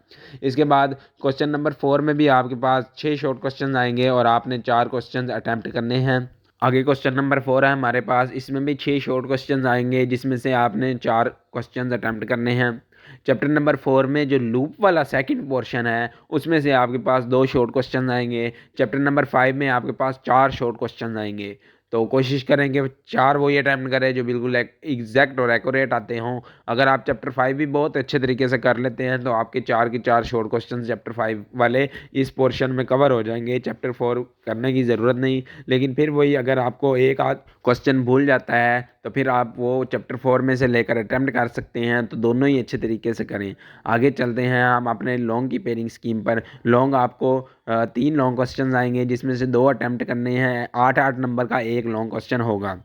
[SPEAKER 2] इसके बाद क्वेश्चन नंबर 4 में भी आपके पास 6 शॉर्ट क्वेश्चन आएंगे और आपने 4 क्वेश्चन अटैम्प्ट करने हैं। आगे क्वेश्चन नंबर 4 है हमारे पास, इसमें भी 6 शॉर्ट क्वेश्चन आएंगे, जिसमें से आपने 4 क्वेश्चन अटैम्प्ट करने हैं। चैप्टर नंबर 4 में जो लूप वाला सेकंड पोर्शन है उसमें से आपके पास 2 शॉर्ट क्वेश्चन आएंगे। चैप्टर नंबर 5 में आपके पास 4 शॉर्ट क्वेश्चन आएंगे। तो कोशिश करें कि 4 वही अटैम्प्ट करें जो बिल्कुल एग्जैक्ट और एक्यूरेट आते हों। अगर आप चैप्टर 5 भी बहुत अच्छे तरीके से कर लेते हैं तो आपके 4 के 4 शॉर्ट क्वेश्चन चैप्टर 5 वाले इस पोर्शन में कवर हो जाएंगे। चैप्टर 4 करने की ज़रूरत नहीं। लेकिन फिर वही, अगर आपको एक आध क्वेश्चन भूल जाता है तो फिर आप वो चैप्टर 4 में से लेकर अटैम्प्ट कर सकते हैं। तो दोनों ही अच्छे तरीके से करें। आगे चलते हैं हम अपने लॉन्ग की पेयरिंग स्कीम पर। लॉन्ग आपको 3 लॉन्ग क्वेश्चन आएंगे, जिसमें से 2 अटैम्प्ट करने हैं। 8-8 नंबर का एक लॉन्ग क्वेश्चन होगा।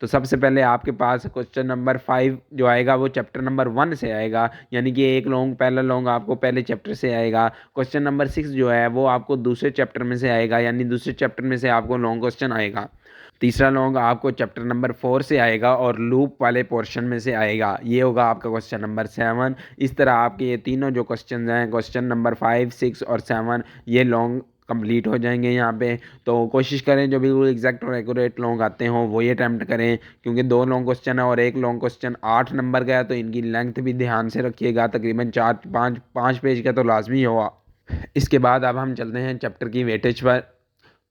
[SPEAKER 2] तो सबसे पहले आपके पास क्वेश्चन नंबर 5 जो आएगा वो चैप्टर नंबर 1 से आएगा, यानी कि एक लॉन्ग, पहला लॉन्ग आपको पहले चैप्टर से आएगा। क्वेश्चन नंबर 6 जो है वो आपको दूसरे चैप्टर में से आएगा, यानी दूसरे चैप्टर में से आपको लॉन्ग क्वेश्चन आएगा। तीसरा लॉन्ग आपको चैप्टर नंबर 4 से आएगा और लूप वाले पोर्शन में से आएगा। ये होगा आपका क्वेश्चन नंबर 7। इस तरह आपके ये तीनों जो क्वेश्चन हैं, क्वेश्चन नंबर 5, 6 और 7, ये लॉन्ग कंप्लीट हो जाएंगे यहाँ पे। तो कोशिश करें जो बिल्कुल एग्जैक्ट और एक्यूरेट लॉन्ग आते हों वो ये अटैम्प्ट करें, क्योंकि 2 लॉन्ग क्वेश्चन है और एक लॉन्ग क्वेश्चन 8 नंबर का है। तो इनकी लेंथ भी ध्यान से रखिएगा, तकरीबन 4-5 पेज का तो लाजमी होगा। इसके बाद अब हम चलते हैं चैप्टर की वेटेज पर।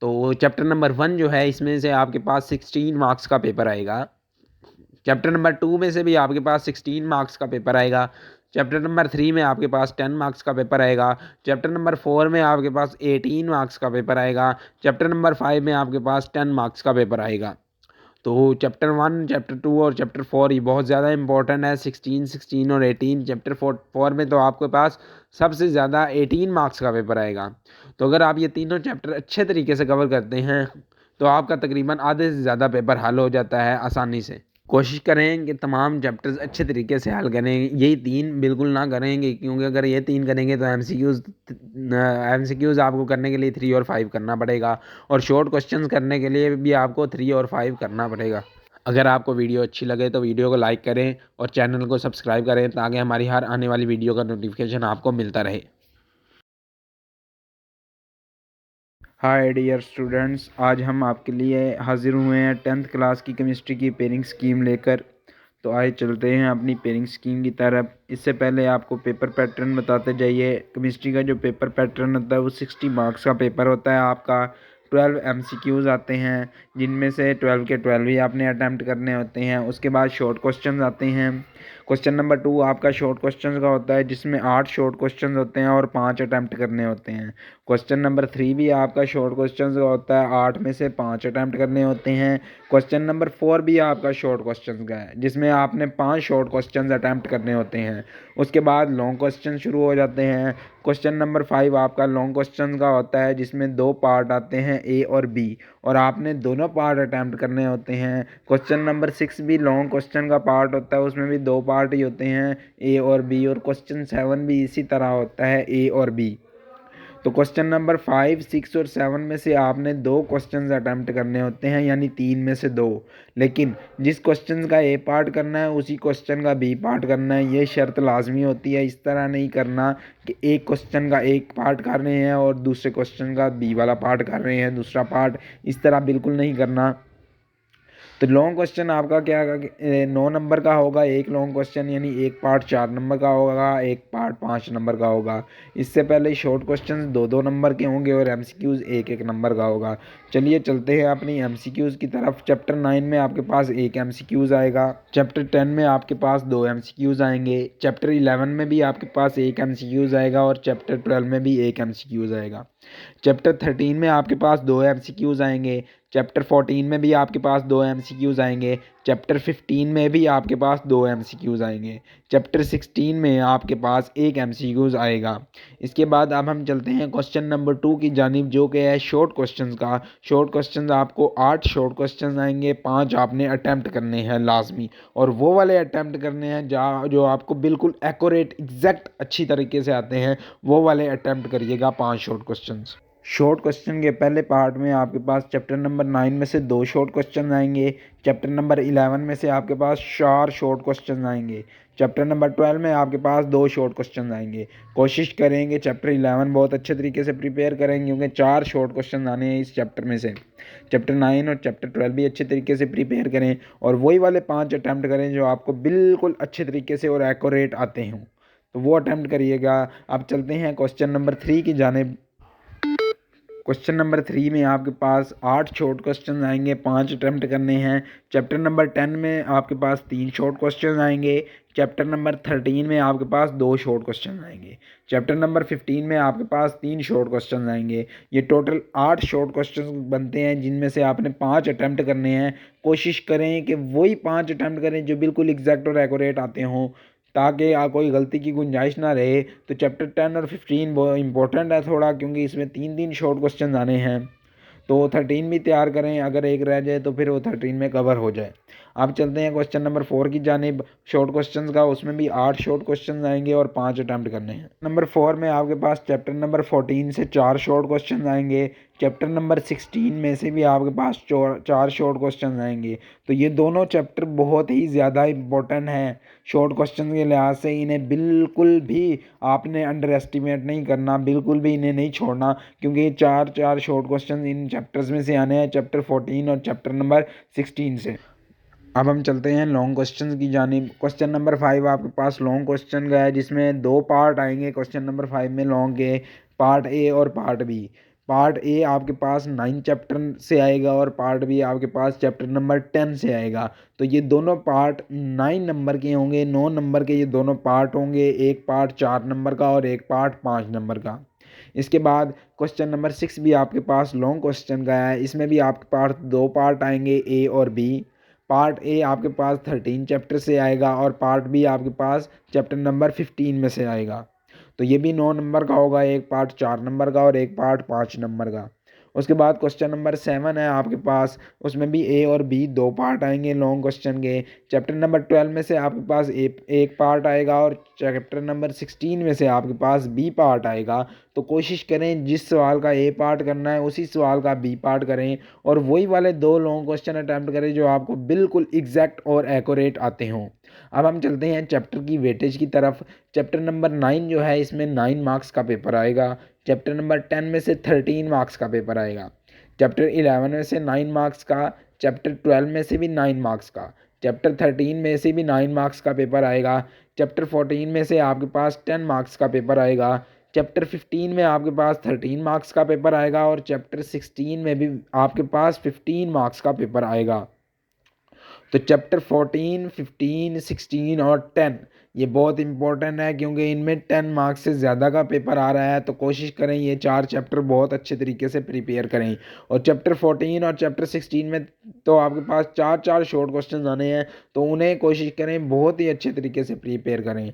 [SPEAKER 2] तो चैप्टर नंबर 1 जो है इसमें से आपके पास 16 मार्क्स का पेपर आएगा। चैप्टर नंबर 2 में से भी आपके पास 16 मार्क्स का पेपर आएगा। चैप्टर नंबर 3 में आपके पास 10 मार्क्स का पेपर आएगा। चैप्टर नंबर 4 में आपके पास 18 मार्क्स का पेपर आएगा। चैप्टर नंबर 5 में आपके पास 10 मार्क्स का पेपर आएगा। तो चैप्टर 1, चैप्टर 2 और चैप्टर 4 ये बहुत ज़्यादा इंपॉर्टेंट है। 16 और 18। चैप्टर 4 में तो आपके पास सबसे ज़्यादा 18 मार्क्स का पेपर आएगा। तो अगर आप ये तीनों चैप्टर अच्छे तरीके से कवर करते हैं तो आपका तकरीबन आधे से ज़्यादा पेपर हल हो जाता है आसानी से। कोशिश करें कि तमाम चैप्टर्स अच्छे तरीके से हल करें। यही 3 बिल्कुल ना करेंगे, क्योंकि अगर ये 3 करेंगे तो एमसीक्यूज़ आपको करने के लिए 3 और 5 करना पड़ेगा, और शॉर्ट क्वेश्चंस करने के लिए भी आपको 3 और 5 करना पड़ेगा। अगर आपको वीडियो अच्छी लगे तो वीडियो को लाइक करें और चैनल को सब्सक्राइब करें, ताकि हमारी हर आने वाली वीडियो का नोटिफिकेशन आपको मिलता रहे।
[SPEAKER 1] हाय डियर स्टूडेंट्स, आज हम आपके लिए हाजिर हुए हैं 10th क्लास की केमिस्ट्री की पेयरिंग स्कीम लेकर। तो आइए चलते हैं अपनी पेयरिंग स्कीम की तरफ। इससे पहले आपको पेपर पैटर्न बताते जाइए। केमिस्ट्री का जो पेपर पैटर्न होता है वो 60 मार्क्स का पेपर होता है आपका। 12 MCQs आते हैं, जिनमें से 12 के 12 ही आपने अटैम्प्ट करने होते हैं। उसके बाद शॉर्ट क्वेश्चन आते हैं। क्वेश्चन नंबर 2 आपका शॉर्ट क्वेश्चन का होता है, जिसमें 8 शॉर्ट क्वेश्चन होते हैं और 5 अटैम्प्ट करने होते हैं। क्वेश्चन नंबर 3 भी आपका शॉर्ट क्वेश्चन का होता है, 8 में से 5 अटैम्प्ट करने होते हैं। क्वेश्चन नंबर 4 भी आपका शॉर्ट क्वेश्चन का है, जिसमें आपने 5 शॉर्ट क्वेश्चन अटैम्प्ट करने होते हैं। उसके बाद लॉन्ग क्वेश्चन शुरू हो जाते हैं। क्वेश्चन नंबर 5 आपका लॉन्ग क्वेश्चन का होता है, जिसमें 2 पार्ट आते हैं, ए और बी, और आपने दोनों पार्ट अटैम्प्ट करने होते हैं। क्वेश्चन नंबर 6 भी लॉन्ग क्वेश्चन का पार्ट होता है, उसमें भी 2 पार्ट ही होते हैं, ए और बी, और क्वेश्चन 7 भी इसी तरह होता है, ए और बी। तो क्वेश्चन नंबर 5, 6 और 7 में से आपने 2 क्वेश्चन अटैम्प्ट करने होते हैं, यानी 3 में से 2। लेकिन जिस क्वेश्चन का ए पार्ट करना है उसी क्वेश्चन का बी पार्ट करना है, ये शर्त लाजमी होती है। इस तरह नहीं करना कि एक क्वेश्चन का एक पार्ट कर रहे हैं और दूसरे क्वेश्चन का बी वाला पार्ट कर रहे हैं, दूसरा पार्ट, इस तरह बिल्कुल नहीं करना। तो लॉन्ग क्वेश्चन आपका क्या 9 नंबर का होगा, एक लॉन्ग क्वेश्चन, यानी एक पार्ट 4 नंबर का होगा, एक पार्ट 5 नंबर का होगा। इससे पहले शॉर्ट क्वेश्चन 2-2 नंबर के होंगे और एमसीक्यूज़ 1-1 नंबर का होगा। चलिए चलते हैं अपनी एमसीक्यूज़ की तरफ। चैप्टर 9 में आपके पास एक एमसीक्यूज़ आएगा, चैप्टर 10 में आपके पास 2 एमसीक्यूज़ आएंगे, चैप्टर 11 में भी आपके पास एक एमसीक्यूज़ आएगा और चैप्टर 12 में भी एक एमसीक्यूज़ आएगा। चैप्टर 13 में आपके पास 2 एमसीक्यूज़ आएंगे, चैप्टर 14 में भी आपके पास 2 एमसीक्यूज़ आएंगे, चैप्टर 15 में भी आपके पास 2 एमसीक्यूज़ आएंगे, चैप्टर 16 में आपके पास एक एमसीक्यूज़ आएगा। इसके बाद अब हम चलते हैं क्वेश्चन नंबर 2 की जानिब, जो कि है शॉर्ट क्वेश्चंस का। शॉर्ट क्वेश्चंस आपको 8 शॉर्ट क्वेश्चंस आएंगे, 5 आपने अटैम्प्ट करने हैं लाजमी, और वो वाले अटैम्प्ट करने हैं जो आपको बिल्कुल एक्यूरेट एग्जैक्ट अच्छी तरीके से आते हैं, वो वाले अटैम्प्ट करिएगा 5 शॉर्ट क्वेश्चंस। शॉर्ट क्वेश्चन के पहले पार्ट में आपके पास चैप्टर नंबर 9 में से 2 शॉर्ट क्वेश्चन आएंगे, चैप्टर नंबर 11 में से आपके पास 4 शॉर्ट क्वेश्चन आएंगे, चैप्टर नंबर 12 में आपके पास 2 शॉर्ट क्वेश्चन आएंगे। कोशिश करेंगे चैप्टर 11 बहुत अच्छे तरीके से प्रिपेयर करेंगे, क्योंकि 4 शॉर्ट क्वेश्चन आने हैं इस चैप्टर में से। चैप्टर 9 और चैप्टर 12 भी अच्छे तरीके से प्रिपेयर करें और वही वाले 5 अटैम्प्ट करें जो आपको बिल्कुल अच्छे तरीके से और एक्यूरेट आते हों, तो वो अटैम्प्ट करिएगा। अब चलते हैं क्वेश्चन नंबर 3 की जानिब। क्वेश्चन नंबर 3 में आपके पास 8 शॉर्ट क्वेश्चन आएंगे, 5 अटैम्प्ट करने हैं। चैप्टर नंबर 10 में आपके पास 3 शॉर्ट क्वेश्चन आएंगे, चैप्टर नंबर 13 में आपके पास 2 शॉर्ट क्वेश्चन आएंगे, चैप्टर नंबर 15 में आपके पास 3 शॉर्ट क्वेश्चन आएंगे। ये टोटल 8 शॉर्ट क्वेश्चन बनते हैं, जिनमें से आपने 5 अटैम्प्ट करने हैं। कोशिश करें कि वही 5 अटैम्प्ट करें जो बिल्कुल एग्जैक्ट और एक्यूरेट आते हों, ताकि कोई गलती की गुंजाइश ना रहे। तो चैप्टर 10 और 15 बहुत इंपॉर्टेंट है थोड़ा, क्योंकि इसमें 3-3 शॉर्ट क्वेश्चन आने हैं। तो 13 भी तैयार करें, अगर एक रह जाए तो फिर वो 13 में कवर हो जाए। अब चलते हैं क्वेश्चन नंबर 4 की जानिब शॉर्ट क्वेश्चंस का। उसमें भी 8 शॉर्ट क्वेश्चन आएंगे और 5 अटैम्प्ट करने हैं। नंबर 4 में आपके पास चैप्टर नंबर 14 से 4 शॉर्ट क्वेश्चन आएंगे, चैप्टर नंबर 16 में से भी आपके पास 4 शॉर्ट क्वेश्चन आएंगे। तो ये दोनों चैप्टर बहुत ही ज़्यादा इम्पोर्टेंट हैं शॉर्ट क्वेश्चन के लिहाज से। इन्हें बिल्कुल भी आपने अंडर एस्टिमेट नहीं करना, बिल्कुल भी इन्हें नहीं छोड़ना, क्योंकि 4 शॉर्ट क्वेश्चन इन चैप्टर्स में से आने हैं, चैप्टर 14 और चैप्टर नंबर 16 से। अब हम चलते हैं लॉन्ग क्वेश्चन की जानिब। क्वेश्चन नंबर 5 आपके पास लॉन्ग क्वेश्चन का है, जिसमें 2 पार्ट आएंगे क्वेश्चन नंबर 5 में लॉन्ग के, पार्ट ए और पार्ट बी। पार्ट ए आपके पास 9 चैप्टर से आएगा और पार्ट बी आपके पास चैप्टर नंबर 10 से आएगा। तो ये दोनों पार्ट 9 नंबर के होंगे, 9 नंबर के ये दोनों पार्ट होंगे, एक पार्ट 4 नंबर का और एक पार्ट 5 नंबर का। इसके बाद क्वेश्चन नंबर 6 भी आपके पास लॉन्ग क्वेश्चन का है, इसमें भी आपके पास 2 पार्ट आएंगे, ए और बी। पार्ट ए आपके पास 13 चैप्टर से आएगा और पार्ट बी आपके पास चैप्टर नंबर 15 में से आएगा। तो ये भी 9 नंबर का होगा, एक पार्ट 4 नंबर का और एक पार्ट 5 नंबर का। उसके बाद क्वेश्चन नंबर 7 है आपके पास, उसमें भी ए और बी 2 पार्ट आएंगे लॉन्ग क्वेश्चन के। चैप्टर नंबर 12 में से आपके पास एक पार्ट आएगा और चैप्टर नंबर 16 में से आपके पास बी पार्ट आएगा। तो कोशिश करें जिस सवाल का ए पार्ट करना है उसी सवाल का बी पार्ट करें और वही वाले 2 लॉन्ग क्वेश्चन अटैम्प्ट करें जो आपको बिल्कुल एग्जैक्ट और एक्यूरेट आते हों। अब हम चलते हैं चैप्टर की वेटेज की तरफ। चैप्टर नंबर 9 जो है, इसमें 9 मार्क्स का पेपर आएगा। चैप्टर नंबर 10 में से 13 मार्क्स का पेपर आएगा। चैप्टर 11 में से 9 मार्क्स का, चैप्टर 12 में से भी 9 मार्क्स का, चैप्टर 13 में से भी 9 मार्क्स का पेपर आएगा। चैप्टर 14 में से आपके पास 10 मार्क्स का पेपर आएगा। चैप्टर 15 में आपके पास 13 मार्क्स का पेपर आएगा और चैप्टर 16 में भी आपके पास 15 मार्क्स का पेपर आएगा। तो चैप्टर 14, 15, 16 और 10 ये बहुत इंपॉर्टेंट है, क्योंकि इनमें 10 मार्क्स से ज़्यादा का पेपर आ रहा है। तो कोशिश करें ये 4 चैप्टर बहुत अच्छे तरीके से प्रिपेयर करें। और चैप्टर 14 और चैप्टर 16 में तो आपके पास 4 शॉर्ट क्वेश्चन आने हैं, तो उन्हें कोशिश करें बहुत ही अच्छे तरीके से प्रिपेयर करें।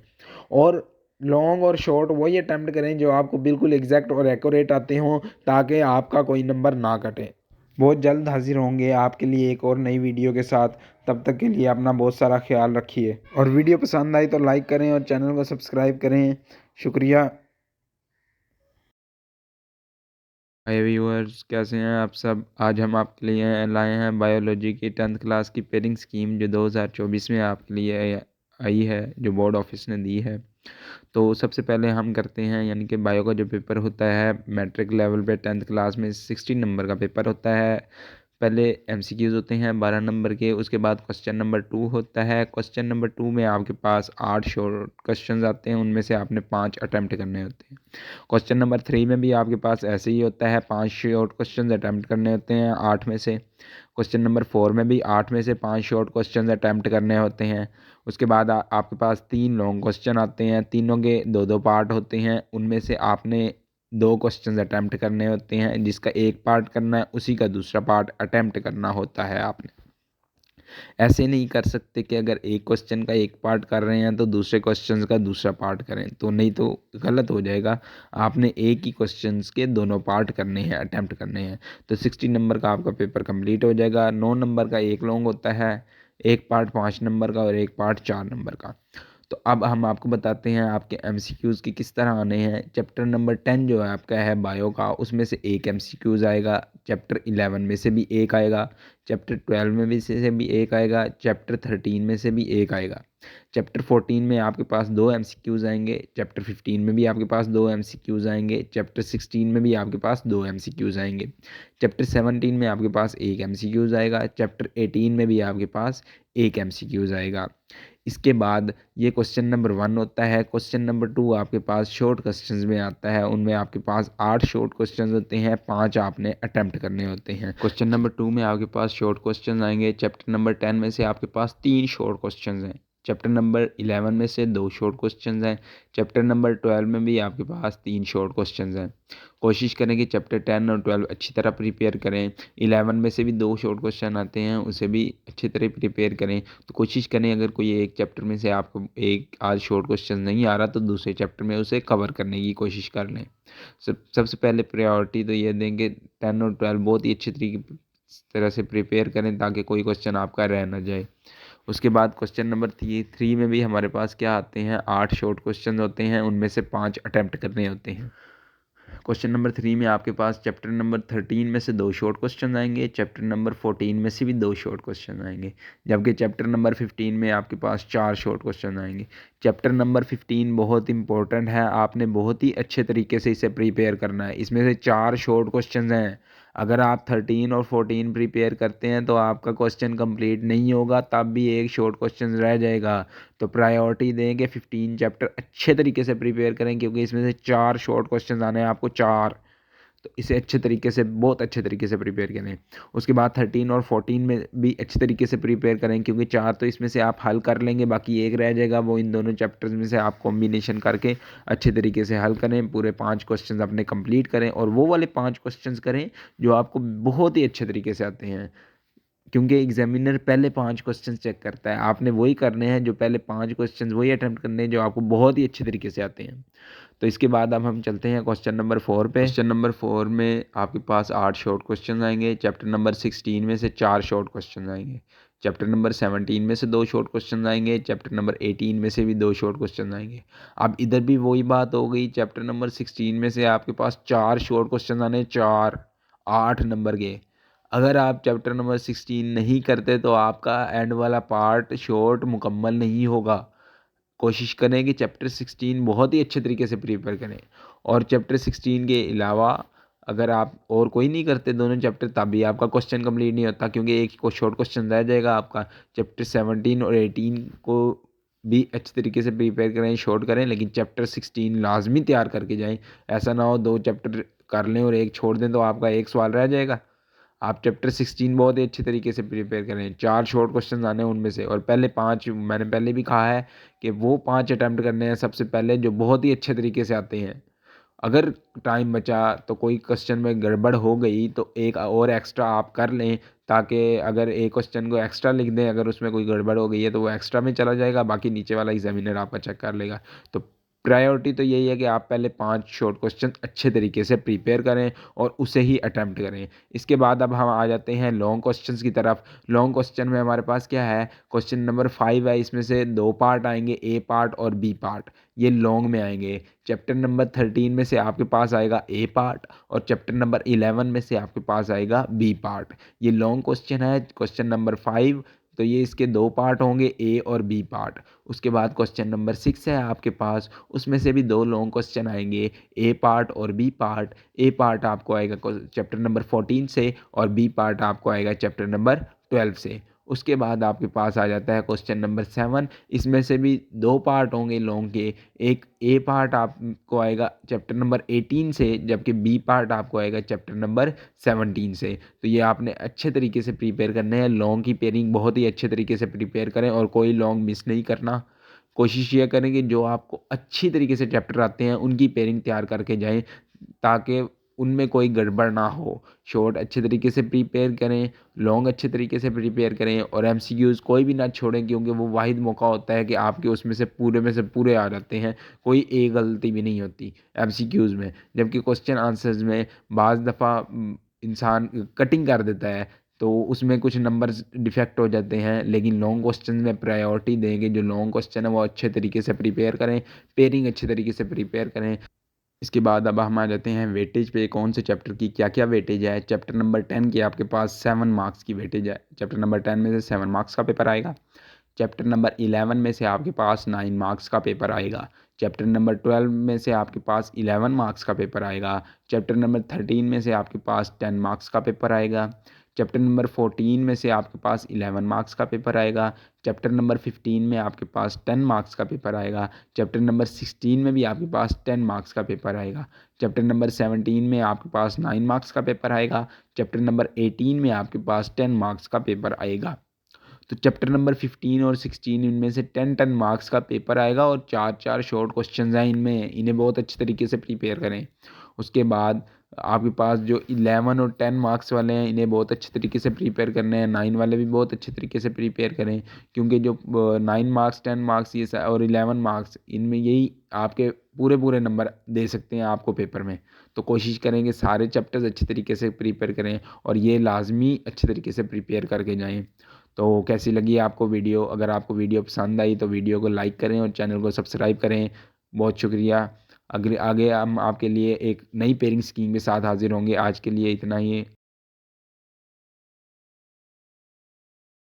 [SPEAKER 1] और लॉन्ग और शॉर्ट वही अटैम्प्ट करें जो आपको बिल्कुल एग्जैक्ट और एक्यूरेट आते हों, ताकि आपका कोई नंबर ना कटे। बहुत जल्द हाजिर होंगे आपके लिए एक और नई वीडियो के साथ। तब तक के लिए अपना बहुत सारा ख्याल रखिए, और वीडियो पसंद आई तो लाइक करें और चैनल को सब्सक्राइब करें। शुक्रिया। हाय व्यूअर्स, कैसे हैं आप सब। आज हम आपके लिए लाए हैं बायोलॉजी की 10th क्लास की पेयरिंग स्कीम, जो 2024 में आपके लिए आई है, जो बोर्ड ऑफिस ने दी है। तो सबसे पहले हम करते हैं, यानी कि बायो का जो पेपर होता है मैट्रिक लेवल पे 10th क्लास में 16 नंबर का पेपर होता है। पहले एमसीक्यूज़ होते हैं 12 नंबर के, उसके बाद क्वेश्चन नंबर 2 होता है। क्वेश्चन नंबर 2 में आपके पास 8 शॉर्ट क्वेश्चंस आते हैं, उनमें से आपने 5 अटैम्प्ट करने होते हैं। क्वेश्चन नंबर 3 में भी आपके पास ऐसे ही होता है, 5 शॉर्ट क्वेश्चंस अटैम्प्ट करने होते हैं 8 में से। क्वेश्चन नंबर 4 में भी 8 में से 5 शॉर्ट क्वेश्चंस अटैम्प्ट करने होते हैं। उसके बाद आपके पास 3 लॉन्ग क्वेश्चन आते हैं, तीनों के 2-2 पार्ट होते हैं, उनमें से आपने 2 क्वेश्चंस अटैम्प्ट करने होते हैं। जिसका एक पार्ट करना है उसी का दूसरा पार्ट अटैम्प्ट करना होता है आपने। ऐसे नहीं कर सकते कि अगर एक क्वेश्चन का एक पार्ट कर रहे हैं तो दूसरे क्वेश्चन का दूसरा पार्ट करें, तो नहीं तो गलत हो जाएगा। आपने एक ही क्वेश्चन के दोनों पार्ट करने हैं, अटैम्प्ट करने हैं। तो 60 नंबर का आपका पेपर कंप्लीट हो जाएगा। 9 नंबर का एक लॉन्ग होता है, एक पार्ट 5 नंबर का और एक पार्ट 4 नंबर का। तो अब हम आपको बताते हैं आपके एमसीक्यूज़ की किस तरह आने हैं। चैप्टर नंबर 10 जो है आपका है बायो का, उसमें से एक एमसीक्यूज़ आएगा। चैप्टर 11 में से भी एक आएगा। चैप्टर 12 में भी से भी एक आएगा। चैप्टर 13 में से भी एक आएगा। चैप्टर 14 में आपके पास 2 एमसीक्यूज़ आएंगे। चैप्टर 15 में भी आपके पास 2 एमसीक्यूज़ आएंगे। चैप्टर 16 में भी आपके पास 2 एमसीक्यूज़ आएंगे। चैप्टर 17 में आपके पास एक एमसीक्यूज़ आएगा। चैप्टर 18 में भी आपके पास एक एमसीक्यूज़ आएगा। इसके बाद ये क्वेश्चन नंबर 1 होता है। क्वेश्चन नंबर 2 आपके पास शॉर्ट क्वेश्चंस में आता है, उनमें आपके पास 8 शॉर्ट क्वेश्चंस होते हैं, 5 आपने अटेम्प्ट करने होते हैं। क्वेश्चन नंबर 2 में आपके पास शॉर्ट क्वेश्चंस आएंगे। चैप्टर नंबर 10 में से आपके पास 3 शॉर्ट क्वेश्चंस हैं। चैप्टर नंबर 11 में से 2 शॉर्ट क्वेश्चंस हैं। चैप्टर नंबर 12 में भी आपके पास 3 शॉर्ट क्वेश्चंस हैं। कोशिश करें कि चैप्टर 10 और 12 अच्छी तरह प्रिपेयर करें। 11 में से भी 2 शॉर्ट क्वेश्चन आते हैं, उसे भी अच्छी तरह प्रिपेयर करें। तो कोशिश करें अगर कोई एक चैप्टर में से आपको एक आज शॉर्ट क्वेश्चन नहीं आ रहा तो दूसरे चैप्टर में उसे कवर करने की कोशिश कर लें। सबसे पहले प्रायोरिटी तो ये देंगे 10 और 12 बहुत ही अच्छी तरीके तरह से प्रिपेयर करें, ताकि कोई क्वेश्चन आपका रह ना जाए। उसके बाद क्वेश्चन नंबर 3 में भी हमारे पास क्या आते हैं, 8 शॉर्ट क्वेश्चन होते हैं, उनमें से 5 अटैम्प्ट करने होते हैं। क्वेश्चन नंबर 3 में आपके पास चैप्टर नंबर 13 में से 2 शॉर्ट क्वेश्चन आएंगे। चैप्टर नंबर 14 में से भी 2 शॉर्ट क्वेश्चन आएंगे, जबकि चैप्टर नंबर 15 में आपके पास 4 शॉर्ट क्वेश्चन आएंगे। चैप्टर नंबर 15 बहुत इंपॉर्टेंट है, आपने बहुत ही अच्छे तरीके से इसे प्रिपेयर करना है। इसमें से 4 शॉर्ट क्वेश्चन हैं। अगर आप 13 और 14 प्रिपेयर करते हैं तो आपका क्वेश्चन कंप्लीट नहीं होगा, तब भी एक शॉर्ट क्वेश्चन रह जाएगा। तो प्रायोरिटी देंगे 15 चैप्टर अच्छे तरीके से प्रिपेयर करें, क्योंकि इसमें से 4 शॉर्ट क्वेश्चन आने हैं आपको, 4। तो इसे अच्छे तरीके से, बहुत अच्छे तरीके से प्रिपेयर करें। उसके बाद 13 और 14 में भी अच्छे तरीके से प्रिपेयर करें, क्योंकि 4 तो इसमें से आप हल कर लेंगे, बाकी एक रह जाएगा। वो इन दोनों चैप्टर्स में से आप कॉम्बिनेशन करके अच्छे तरीके से हल करें। पूरे 5 क्वेश्चन अपने कंप्लीट करें, और वो वाले 5 क्वेश्चन करें जो आपको बहुत ही अच्छे तरीके से आते हैं, क्योंकि एग्जामिनर पहले 5 क्वेश्चन चेक करता है। आपने वही करने हैं, जो पहले 5 क्वेश्चन वही अटेम्प्ट करने हैं जो आपको बहुत ही अच्छे तरीके से आते हैं। तो इसके बाद अब हम चलते हैं क्वेश्चन नंबर 4 पे। क्वेश्चन नंबर 4 में आपके पास 8 शॉर्ट क्वेश्चन आएंगे। चैप्टर नंबर 16 में से 4 शॉर्ट क्वेश्चन आएंगे। चैप्टर नंबर 17 में से 2 शॉर्ट क्वेश्चन आएंगे। चैप्टर नंबर 18 में से भी 2 शॉर्ट क्वेश्चन आएंगे। अब इधर भी वही बात हो गई, चैप्टर नंबर 16 में से आपके पास 4 शॉर्ट क्वेश्चन आने, 4 8 नंबर के। अगर आप चैप्टर नंबर 16 नहीं करते तो आपका एंड वाला पार्ट शॉर्ट मुकम्मल नहीं होगा। कोशिश करें कि चैप्टर 16 बहुत ही अच्छे तरीके से प्रिपेयर करें। और चैप्टर 16 के अलावा अगर आप और कोई नहीं करते दोनों चैप्टर, तब भी आपका क्वेश्चन कंप्लीट नहीं होता, क्योंकि एक को शॉर्ट क्वेश्चन रह जाएगा आपका। चैप्टर 17 और 18 को भी अच्छे तरीके से प्रिपेयर करें, शॉर्ट करें, लेकिन चैप्टर 16 लाजमी तैयार करके जाएं। ऐसा ना हो 2 चैप्टर कर लें और एक छोड़ दें तो आपका एक सवाल रह जाएगा। आप चैप्टर 16 बहुत ही अच्छे तरीके से प्रिपेयर करें। 4 शॉर्ट क्वेश्चन आने हैं उनमें से, और पहले 5 मैंने पहले भी कहा है कि वो 5 अटेम्प्ट करने हैं सबसे पहले जो बहुत ही अच्छे तरीके से आते हैं। अगर टाइम बचा तो कोई क्वेश्चन में गड़बड़ हो गई तो एक और एक्स्ट्रा आप कर लें, ताकि अगर एक क्वेश्चन को एक्स्ट्रा लिख दें, अगर उसमें कोई गड़बड़ हो गई है तो वो एक्स्ट्रा में चला जाएगा, बाकी नीचे वाला एग्जामिनर आपका चेक कर लेगा। तो प्रायोरिटी तो यही है कि आप पहले 5 शॉर्ट क्वेश्चन अच्छे तरीके से प्रिपेयर करें और उसे ही अटेम्प्ट करें। इसके बाद अब हम आ जाते हैं लॉन्ग क्वेश्चंस की तरफ। लॉन्ग क्वेश्चन में हमारे पास क्या है, क्वेश्चन नंबर 5 है, इसमें से 2 पार्ट आएंगे, ए पार्ट और बी पार्ट, ये लॉन्ग में आएंगे। चैप्टर नंबर 13 में से आपके पास आएगा ए पार्ट, और चैप्टर नंबर 11 में से आपके पास आएगा बी पार्ट। ये लॉन्ग क्वेश्चन है क्वेश्चन नंबर 5, तो ये इसके 2 पार्ट होंगे, ए और बी पार्ट। उसके बाद क्वेश्चन नंबर 6 है आपके पास, उसमें से भी 2 लॉन्ग क्वेश्चन आएंगे, ए पार्ट और बी पार्ट। ए पार्ट आपको आएगा चैप्टर नंबर 14 से, और बी पार्ट आपको आएगा चैप्टर नंबर 12 से। उसके बाद आपके पास आ जाता है क्वेश्चन नंबर 7, इसमें से भी 2 पार्ट होंगे लॉन्ग के। एक ए पार्ट आपको आएगा चैप्टर नंबर 18 से, जबकि बी पार्ट आपको आएगा चैप्टर नंबर 17 से। तो ये आपने अच्छे तरीके से प्रिपेयर करने हैं, लॉन्ग की पेयरिंग बहुत ही अच्छे तरीके से प्रिपेयर करें और कोई लॉन्ग मिस नहीं करना। कोशिश ये करें कि जो आपको अच्छी तरीके से चैप्टर आते हैं उनकी पेयरिंग तैयार करके जाएं, ताकि उनमें कोई गड़बड़ ना हो। शॉर्ट अच्छे तरीके से प्रिपेयर करें, लॉन्ग अच्छे तरीके से प्रिपेयर करें, और एमसीक्यूज़ कोई भी ना छोड़ें, क्योंकि वो वाहिद मौका होता है कि आपके उसमें से पूरे आ जाते हैं, कोई एक गलती भी नहीं होती एमसीक्यूज़ में। जबकि क्वेश्चन आंसर्स में बाज़ दफ़ा इंसान कटिंग कर देता है, तो उसमें कुछ नंबर्स डिफेक्ट हो जाते हैं। लेकिन लॉन्ग क्वेश्चन में प्रायोरिटी देंगे, जो लॉन्ग क्वेश्चन है वो अच्छे तरीके से प्रिपेयर करें, पेयरिंग अच्छे तरीके से प्रिपेयर करें। इसके बाद अब हम आ जाते हैं वेटेज पे, कौन से चैप्टर की क्या क्या वेटेज है। चैप्टर नंबर 10 की आपके पास 7 मार्क्स की वेटेज है, चैप्टर नंबर 10 में से 7 मार्क्स का पेपर आएगा। चैप्टर नंबर 11 में से आपके पास 9 मार्क्स का पेपर आएगा। चैप्टर नंबर 12 में से आपके पास 11 मार्क्स का पेपर आएगा। चैप्टर नंबर 13 में से आपके पास 10 मार्क्स का पेपर आएगा। चैप्टर नंबर 14 में से आपके पास 11 मार्क्स का पेपर आएगा। चैप्टर नंबर 15 में आपके पास 10 मार्क्स का पेपर आएगा। चैप्टर नंबर 16 में भी आपके पास 10 मार्क्स का पेपर आएगा। चैप्टर नंबर 17 में आपके पास 9 मार्क्स का पेपर आएगा। चैप्टर नंबर 18 में आपके पास 10 मार्क्स का पेपर आएगा। तो चैप्टर नंबर 15 और 16 इनमें से 10 मार्क्स का पेपर आएगा, और 4 शॉर्ट क्वेश्चन हैं इनमें, इन्हें बहुत अच्छे तरीके से प्रिपेयर करें। उसके बाद आपके पास जो 11 और 10 मार्क्स वाले हैं इन्हें बहुत अच्छे तरीके से प्रिपेयर करने हैं। 9 वाले भी बहुत अच्छे तरीके से प्रिपेयर करें, क्योंकि जो 9 मार्क्स 10 मार्क्स ये और 11 मार्क्स, इनमें यही आपके पूरे पूरे नंबर दे सकते हैं आपको पेपर में। तो कोशिश करेंगे सारे चैप्टर्स अच्छे तरीके से प्रिपेयर करें, और ये लाजमी अच्छे तरीके से प्रिपेयर करके जाएँ। तो कैसी लगी आपको वीडियो? अगर आपको वीडियो पसंद आई तो वीडियो को लाइक करें और चैनल को सब्सक्राइब करें। बहुत शुक्रिया। अगले आगे हम आपके लिए एक नई पेयरिंग स्कीम के साथ हाज़िर होंगे। आज के लिए इतना ही।